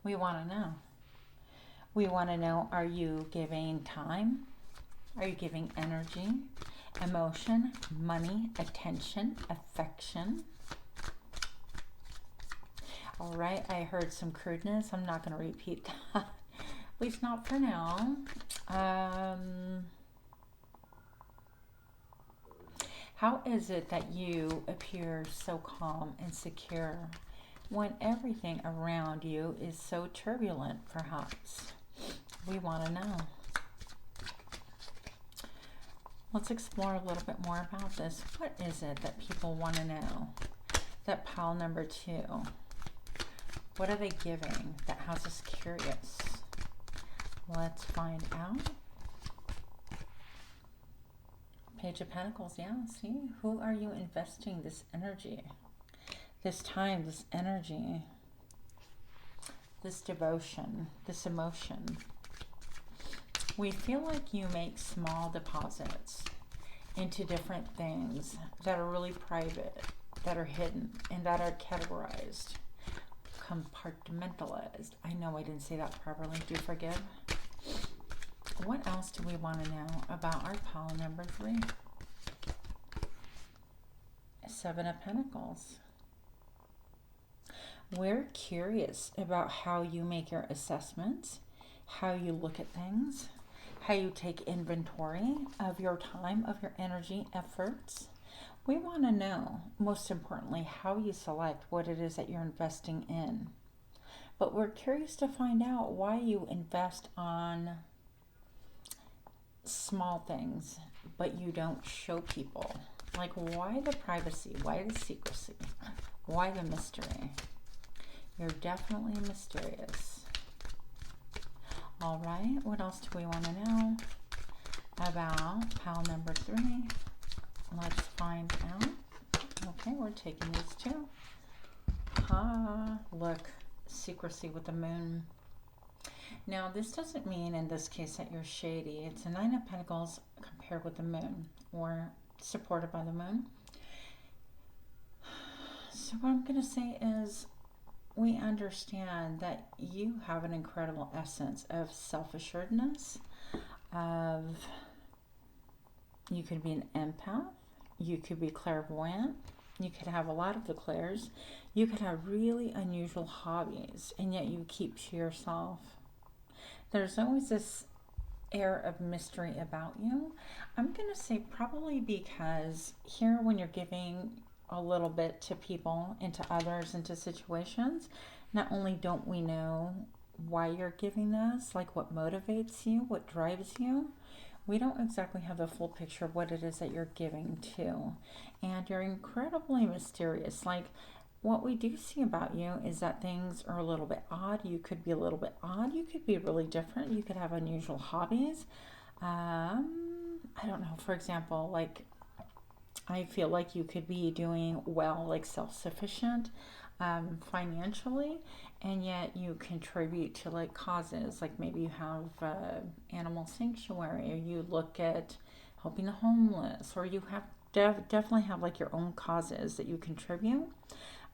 We want to know. We want to know, are you giving time? Are you giving energy, emotion, money, attention, affection? All right, I heard some crudeness. I'm not going to repeat that, at least not for now. How is it that you appear so calm and secure when everything around you is so turbulent, perhaps? We want to know. Let's explore a little bit more about this. What is it that people want to know? That pile number 2. What are they giving that has us curious? Let's find out. Page of Pentacles, yeah, see? Who are you investing this energy, this time, this energy, this devotion, this emotion? We feel like you make small deposits into different things that are really private, that are hidden, and that are categorized, compartmentalized. I know I didn't say that properly. Do you forgive? What else do we want to know about our pile number 3? 7 of Pentacles. We're curious about how you make your assessments, how you look at things, how you take inventory of your time, of your energy, efforts. We want to know, most importantly, how you select what it is that you're investing in. But we're curious to find out why you invest on small things, but you don't show people. Like, why the privacy? Why the secrecy? Why the mystery? You're definitely mysterious. All right, what else do we want to know about pile number 3? Let's find out. Okay, we're taking these two. Look, secrecy with the moon. Now, this doesn't mean in this case that you're shady. It's a 9 of Pentacles compared with the moon, or supported by the moon. So what I'm going to say is, we understand that you have an incredible essence of self-assuredness, you could be an empath, you could be clairvoyant, you could have a lot of the clairs, you could have really unusual hobbies, and yet you keep to yourself. There's always this air of mystery about you. I'm going to say probably because here when you're giving a little bit to people, into others, into situations, not only don't we know why you're giving this, like what motivates you, what drives you, we don't exactly have the full picture of what it is that you're giving to. And you're incredibly mysterious. Like, what we do see about you is that things are a little bit odd. You could be a little bit odd. You could be really different. You could have unusual hobbies. I don't know. For example, like, I feel like you could be doing well, like self-sufficient financially, and yet you contribute to like causes, like maybe you have animal sanctuary, or you look at helping the homeless, or you have definitely have like your own causes that you contribute.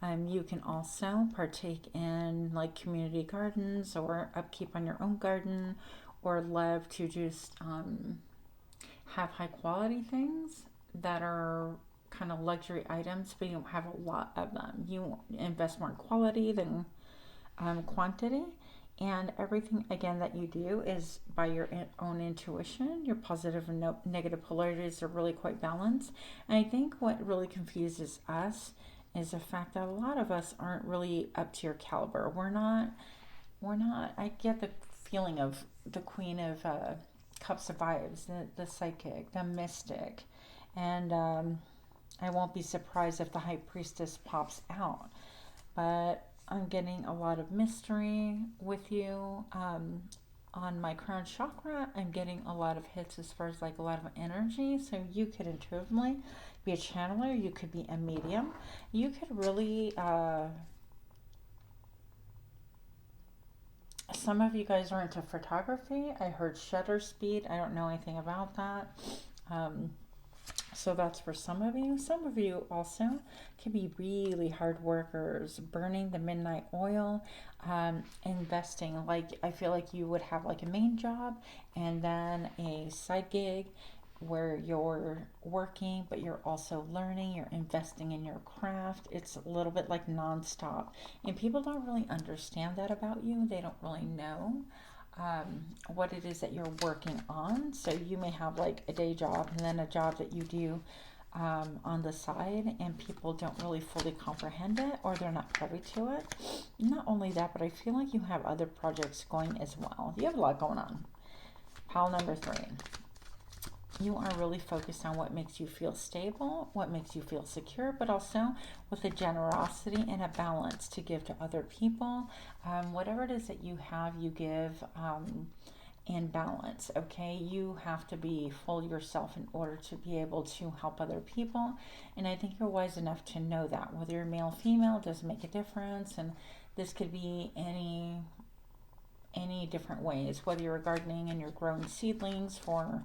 You can also partake in like community gardens or upkeep on your own garden, or love to just have high quality things that are kind of luxury items, but you don't have a lot of them. You invest more in quality than quantity, and everything again that you do is by your own intuition. Your positive and negative polarities are really quite balanced. And I think what really confuses us is the fact that a lot of us aren't really up to your caliber. We're not, I get the feeling of the Queen of Cups of Vibes, the psychic, the mystic, and I won't be surprised if the High Priestess pops out. But I'm getting a lot of mystery with you. On my crown chakra, I'm getting a lot of hits as far as like a lot of energy. So you could intuitively be a channeler. You could be a medium. You could really... some of you guys are into photography. I heard shutter speed. I don't know anything about that. So that's for some of you. Some of you also can be really hard workers, burning the midnight oil, investing. Like, I feel like you would have like a main job and then a side gig where you're working, but you're also learning, you're investing in your craft. It's a little bit like nonstop. And people don't really understand that about you. They don't really know what it is that you're working on. So you may have like a day job and then a job that you do on the side, and people don't really fully comprehend it, or they're not privy to it. Not only that, but I feel like you have other projects going as well. You have a lot going on. Pile number 3. You are really focused on what makes you feel stable, what makes you feel secure, but also with a generosity and a balance to give to other people. Whatever it is that you have, you give in balance, okay? You have to be full yourself in order to be able to help other people. And I think you're wise enough to know that. Whether you're male or female doesn't make a difference. And this could be any different ways. Whether you're gardening and you're growing seedlings for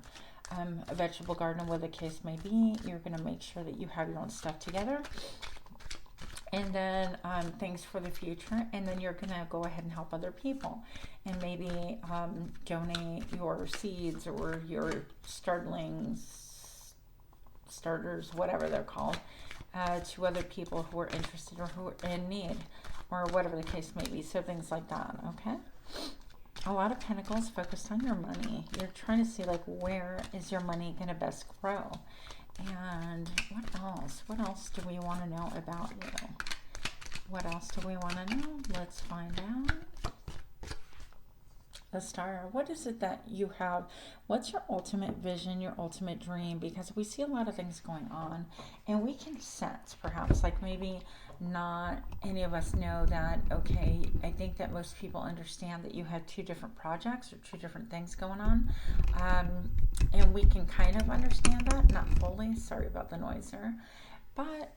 a vegetable garden, whatever the case may be, you're going to make sure that you have your own stuff together, and then things for the future, and then you're going to go ahead and help other people, and maybe donate your seeds or your starters, whatever they're called, to other people who are interested or who are in need, or whatever the case may be. So things like that. Okay. A lot of Pentacles focused on your money. You're trying to see, like, where is your money going to best grow? And what else? What else do we want to know about you? What else do we want to know? Let's find out. The Star. What is it that you have? What's your ultimate vision, your ultimate dream? Because we see a lot of things going on, and we can sense, perhaps, like maybe not any of us know that, okay, I think that most people understand that you have two different projects or two different things going on. And we can kind of understand that, not fully. Sorry about the noise there. But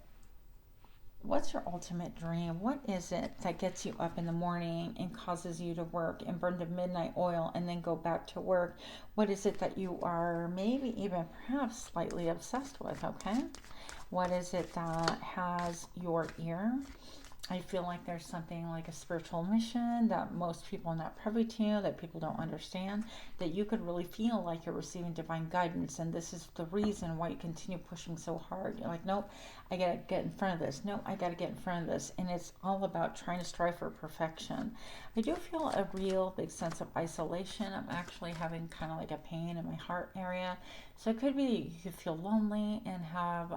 what's your ultimate dream? What is it that gets you up in the morning and causes you to work and burn the midnight oil and then go back to work? What is it that you are maybe even perhaps slightly obsessed with, okay? What is it that has your ear? I feel like there's something like a spiritual mission that most people are not privy to, that people don't understand, that you could really feel like you're receiving divine guidance, and this is the reason why you continue pushing so hard. You're like, nope, I gotta get in front of this. Nope, I gotta get in front of this. And it's all about trying to strive for perfection. I do feel a real big sense of isolation. I'm actually having kind of like a pain in my heart area. So it could be you could feel lonely and have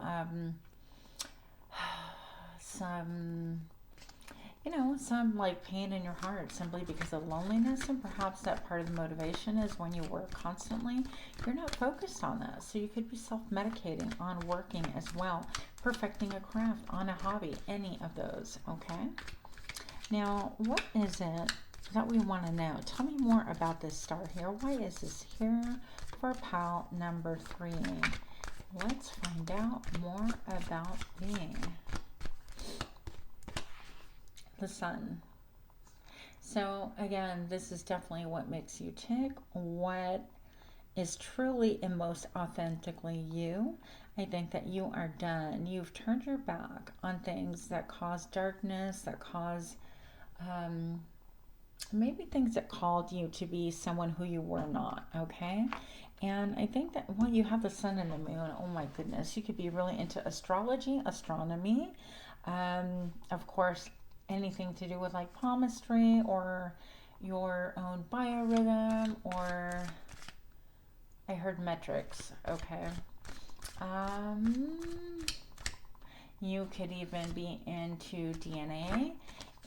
some like pain in your heart simply because of loneliness, and perhaps that part of the motivation is when you work constantly, you're not focused on that. So you could be self-medicating on working as well, perfecting a craft, on a hobby, any of those, okay? Now, what is it that we want to know? Tell me more about this star here. Why is this here for pile number 3? Let's find out more about being the Sun. So again, this is definitely what makes you tick, what is truly and most authentically you. I think that you are done. You've turned your back on things that cause darkness, that cause maybe things that called you to be someone who you were not, okay? And I think that, well, you have the Sun and the Moon. Oh my goodness, you could be really into astrology, astronomy, of course, anything to do with like palmistry or your own biorhythm, or I heard metrics, okay. You could even be into DNA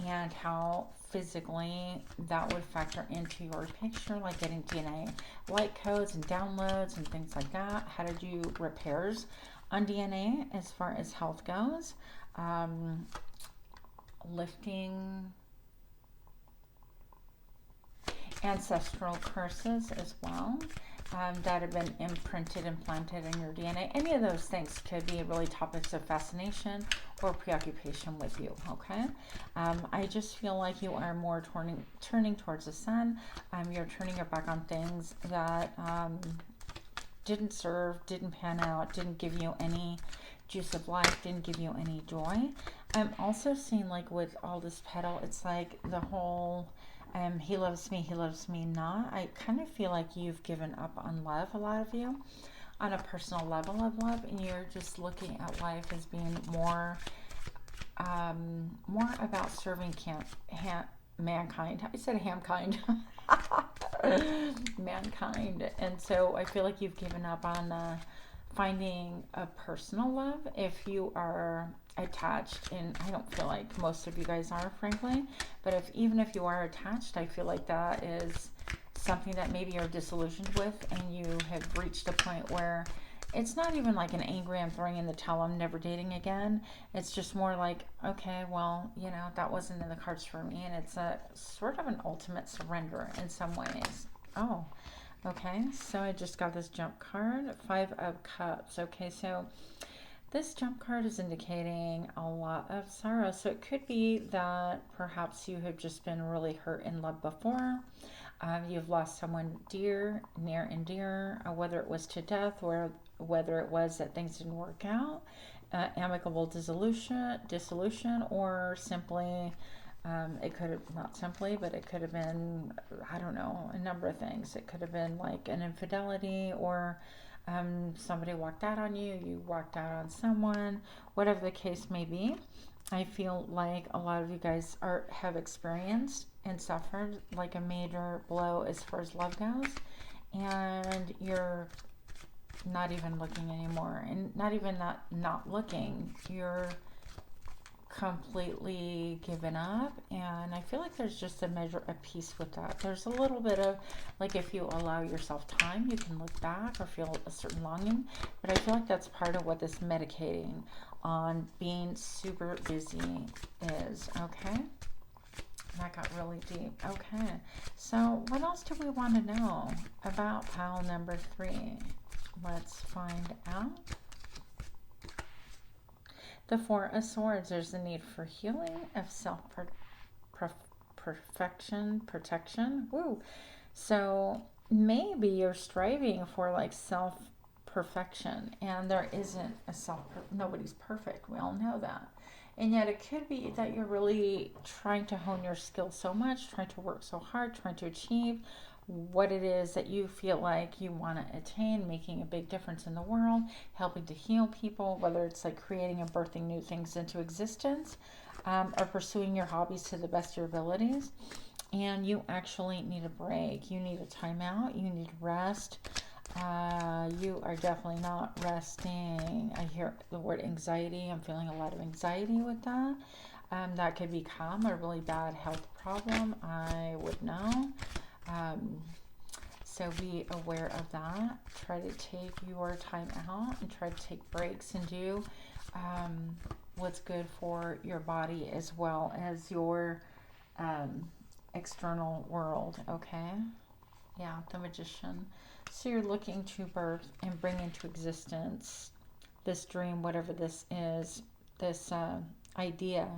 and how physically that would factor into your picture, like getting DNA light codes and downloads and things like that, how to do repairs on DNA as far as health goes, lifting ancestral curses as well, that have been imprinted, implanted in your DNA. Any of those things could be really topics of fascination or preoccupation with you, okay? I just feel like you are more turning towards the Sun. You're turning your back on things that didn't serve, didn't pan out, didn't give you any juice of life, didn't give you any joy. I'm also seeing, like, with all this petal, it's like the whole he loves me not. I kind of feel like you've given up on love, a lot of you, on a personal level of love, and you're just looking at life as being more about serving mankind. I said hamkind. Mankind. And so I feel like you've given up on finding a personal love. If you are attached, and I don't feel like most of you guys are, frankly, but even if you are attached, I feel like that is something that maybe you're disillusioned with, and you have reached a point where it's not even like an angry, I'm throwing in the towel, I'm never dating again. It's just more like, okay, well, that wasn't in the cards for me, and it's a sort of an ultimate surrender in some ways. Oh, okay, so I just got this jump card, 5 of Cups. Okay, so this jump card is indicating a lot of sorrow. So it could be that perhaps you have just been really hurt in love before. You've lost someone dear, near and dear, whether it was to death or whether it was that things didn't work out, amicable dissolution, or simply, it could have, not simply, but it could have been, I don't know, a number of things. It could have been like an infidelity, or somebody walked out on you, you walked out on someone, whatever the case may be. I feel like a lot of you guys have experienced and suffered like a major blow as far as love goes, and you're not even looking anymore, and not even not looking, you're completely given up, and I feel like there's just a measure of peace with that. There's a little bit of, like, if you allow yourself time, you can look back or feel a certain longing, but I feel like that's part of what this medicating on being super busy is. Okay, that got really deep. Okay, so what else do we want to know about pile number 3? Let's find out. The Four of Swords, there's a need for healing, of self-perfection, protection. Woo! So maybe you're striving for like self-perfection, and there isn't a nobody's perfect. We all know that. And yet it could be that you're really trying to hone your skills so much, trying to work so hard, trying to achieve what it is that you feel like you want to attain, making a big difference in the world, helping to heal people, whether it's like creating and birthing new things into existence, or pursuing your hobbies to the best of your abilities. And you actually need a break. You need a timeout. You need rest. You are definitely not resting. I hear the word anxiety. I'm feeling a lot of anxiety with that. That could become a really bad health problem. I would know. So be aware of that. Try to take your time out and try to take breaks and do what's good for your body as well as your external world. Okay? Yeah, the Magician. So you're looking to birth and bring into existence this dream, whatever this is, this idea.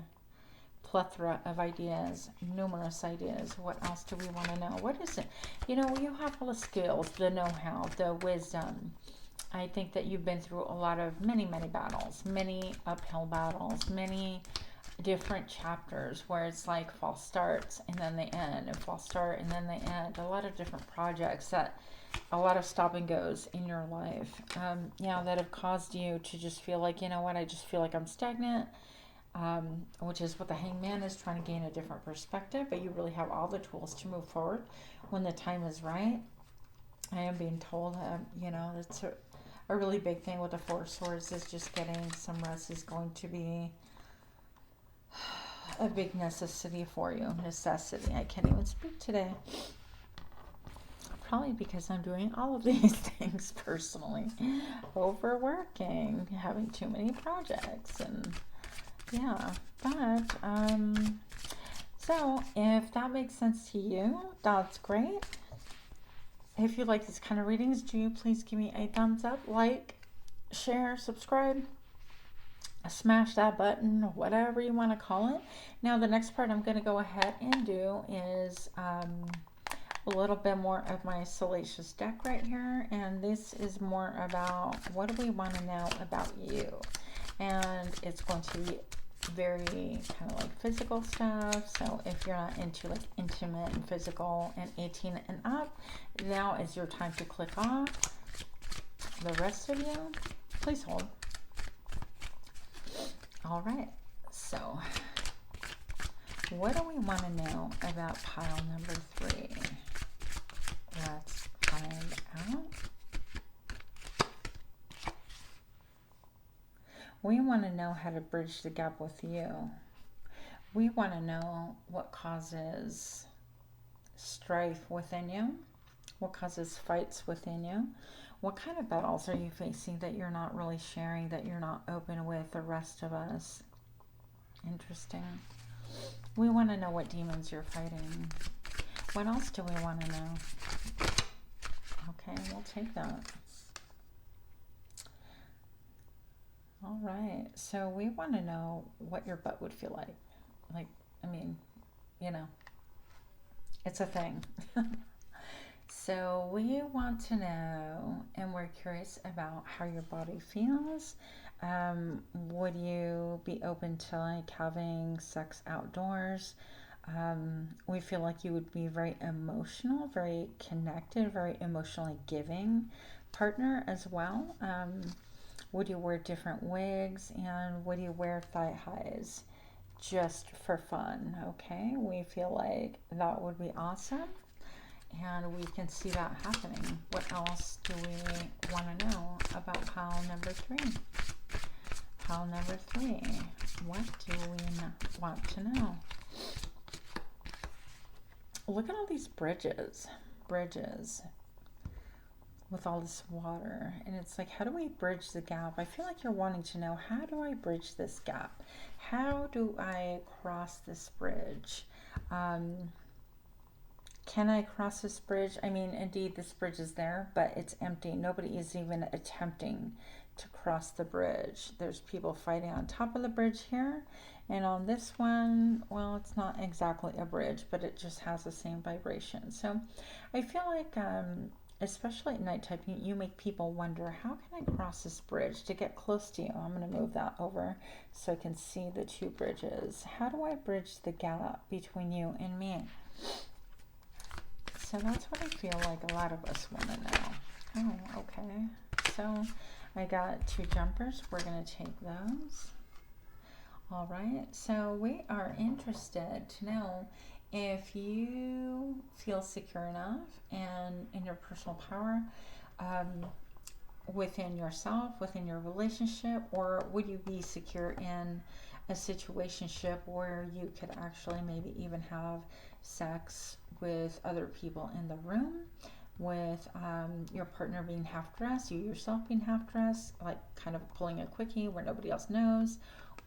Plethora of ideas, numerous ideas. What else do we want to know? What is it? You know, you have all the skills, the know-how, the wisdom. I think that you've been through a lot of many battles, many uphill battles, many different chapters where it's like false starts and then they end, and false start and then they end. A lot of different projects, that a lot of stop and goes in your life, that have caused you to just feel like, you know what, I just feel like I'm stagnant. Which is what the Hangman is, trying to gain a different perspective, but you really have all the tools to move forward when the time is right. I am being told that, that's a really big thing with the Four of Swords, is just getting some rest is going to be a big necessity for you. Necessity. I can't even speak today. Probably because I'm doing all of these things personally. Overworking, having too many projects, and yeah, but so if that makes sense to you, that's great. If you like this kind of readings, do you please give me a thumbs up, like, share, subscribe, smash that button, whatever you want to call it. Now the next part I'm going to go ahead and do is a little bit more of my salacious deck right here, and this is more about what do we want to know about you. And it's going to be very kind of like physical stuff. So if you're not into like intimate and physical and 18 and up, now is your time to click off. The rest of you, please hold. All right. So what do we want to know about pile number 3? Let's find out. We want to know how to bridge the gap with you. We want to know what causes strife within you, what causes fights within you, what kind of battles are you facing that you're not really sharing, that you're not open with the rest of us. Interesting. We want to know what demons you're fighting. What else do we want to know? Okay, we'll take that. All right, so we want to know what your butt would feel like. Like, I mean, it's a thing. So we want to know, and we're curious about how your body feels. Would you be open to like having sex outdoors? We feel like you would be very emotional, very connected, very emotionally giving partner as well. Would you wear different wigs, and would you wear thigh highs just for fun? Okay, we feel like that would be awesome, and we can see that happening. What else do we want to know about pile number 3? Pile number 3. What do we want to know? Look at all these bridges with all this water. And it's like, how do we bridge the gap? I feel like you're wanting to know, how do I bridge this gap? How do I cross this bridge? Can I cross this bridge? I mean, indeed, this bridge is there, but it's empty. Nobody is even attempting to cross the bridge. There's people fighting on top of the bridge here. And on this one, well, it's not exactly a bridge, but it just has the same vibration. So I feel like, especially at nighttime, you make people wonder, how can I cross this bridge to get close to you? I'm going to move that over so I can see the 2 bridges. How do I bridge the gap between you and me? So that's what I feel like a lot of us want to know. Oh, okay. So I got 2 jumpers. We're going to take those. All right. So we are interested to know if you feel secure enough and in your personal power within yourself, within your relationship, or would you be secure in a situationship where you could actually maybe even have sex with other people in the room, with your partner being half dressed, you yourself being half dressed, like kind of pulling a quickie where nobody else knows,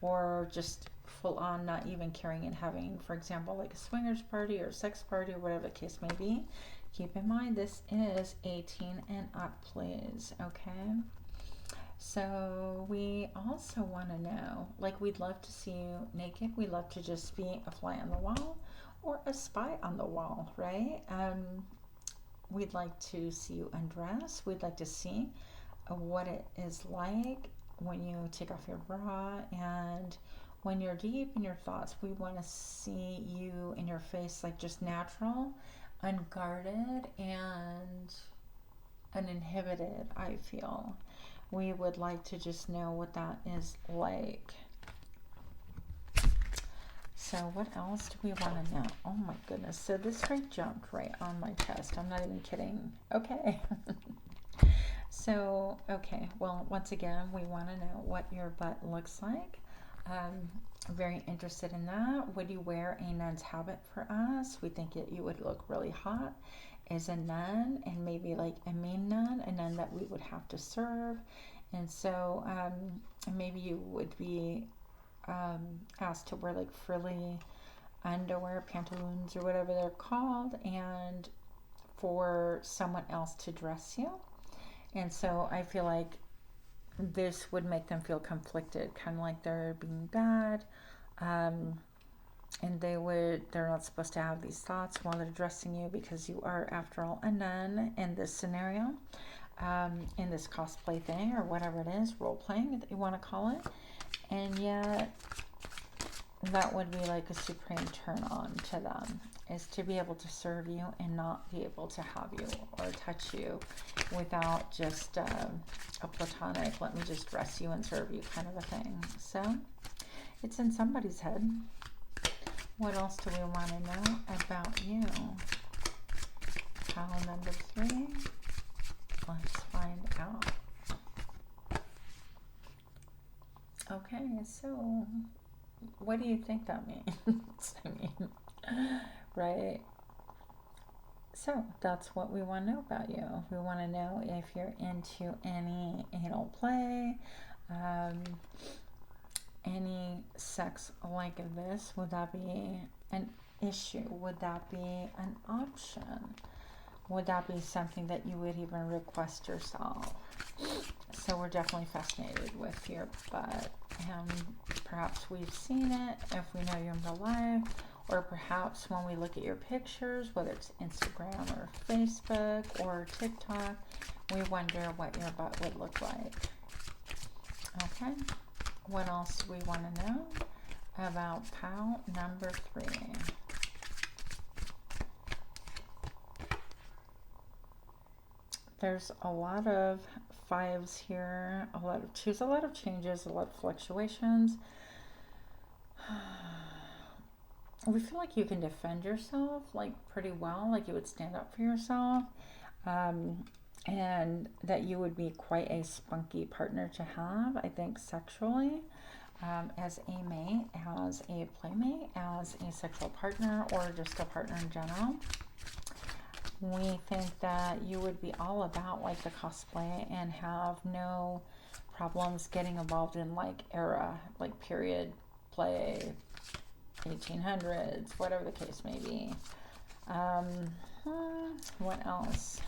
or just full on not even caring and having, for example, like a swingers party or sex party or whatever the case may be. Keep in mind, this is 18 and up, please. Okay. So we also want to know, like, we'd love to see you naked. We'd love to just be a fly on the wall or a spy on the wall, right? We'd like to see you undress. We'd like to see what it is like when you take off your bra and when you're deep in your thoughts. We want to see you in your face, like just natural, unguarded, and uninhibited, I feel. We would like to just know what that is like. So what else do we want to know? Oh my goodness. So this right jumped right on my chest. I'm not even kidding. Okay. So, okay. Well, once again, we want to know what your butt looks like. Very interested in that. Would you wear a nun's habit for us? We think you would look really hot as a nun, and maybe like a mean nun, a nun that we would have to serve. And so maybe you would be asked to wear like frilly underwear, pantaloons, or whatever they're called, and for someone else to dress you. And so I feel like this would make them feel conflicted, kind of like they're being bad, and they're not supposed to have these thoughts while they're dressing you, because you are, after all, a nun in this scenario, in this cosplay thing, or whatever it is, role playing that you want to call it. And yet that would be like a supreme turn on to them, is to be able to serve you and not be able to have you or touch you without just a platonic, let me just dress you and serve you kind of a thing. So it's in somebody's head. What else do we want to know about you? Pile number 3. Let's find out. Okay, so what do you think that means? I mean, right? So that's what we want to know about you. We want to know if you're into any anal play, any sex like this. Would that be an issue? Would that be an option? Would that be something that you would even request yourself? So we're definitely fascinated with your butt. Perhaps we've seen it if we know you in real life, or perhaps when we look at your pictures, whether it's Instagram or Facebook or TikTok, we wonder what your butt would look like. Okay, what else do we want to know about pile number 3? There's a lot of 5s here, a lot of 2s, a lot of changes, a lot of fluctuations. We feel like you can defend yourself like pretty well, like you would stand up for yourself. and that you would be quite a spunky partner to have, I think, sexually, as a mate, as a playmate, as a sexual partner, or just a partner in general. We think that you would be all about like the cosplay and have no problems getting involved in like era, like period play, 1800s, whatever the case may be. What else?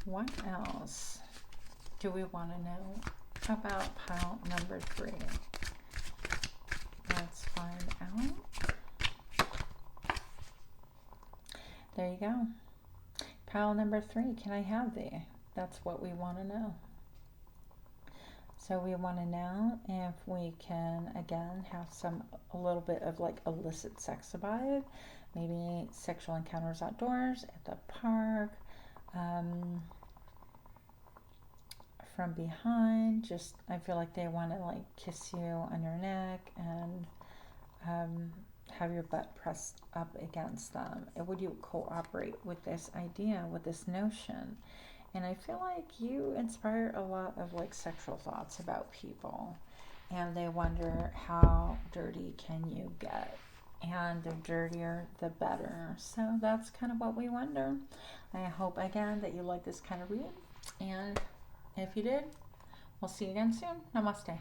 What else do we want to know about pile number 3? Let's find out. There you go. Pile number 3, can I have thee? That's what we want to know. So we want to know if we can, again, have a little bit of like illicit sex vibe, maybe sexual encounters outdoors, at the park, from behind. Just, I feel like they want to like kiss you on your neck and have your butt pressed up against them. Would you cooperate with this idea, with this notion? And I feel like you inspire a lot of like sexual thoughts about people, and they wonder how dirty can you get, and the dirtier the better. So that's kind of what we wonder. I hope again that you like this kind of read, and if you did, we'll see you again soon. Namaste.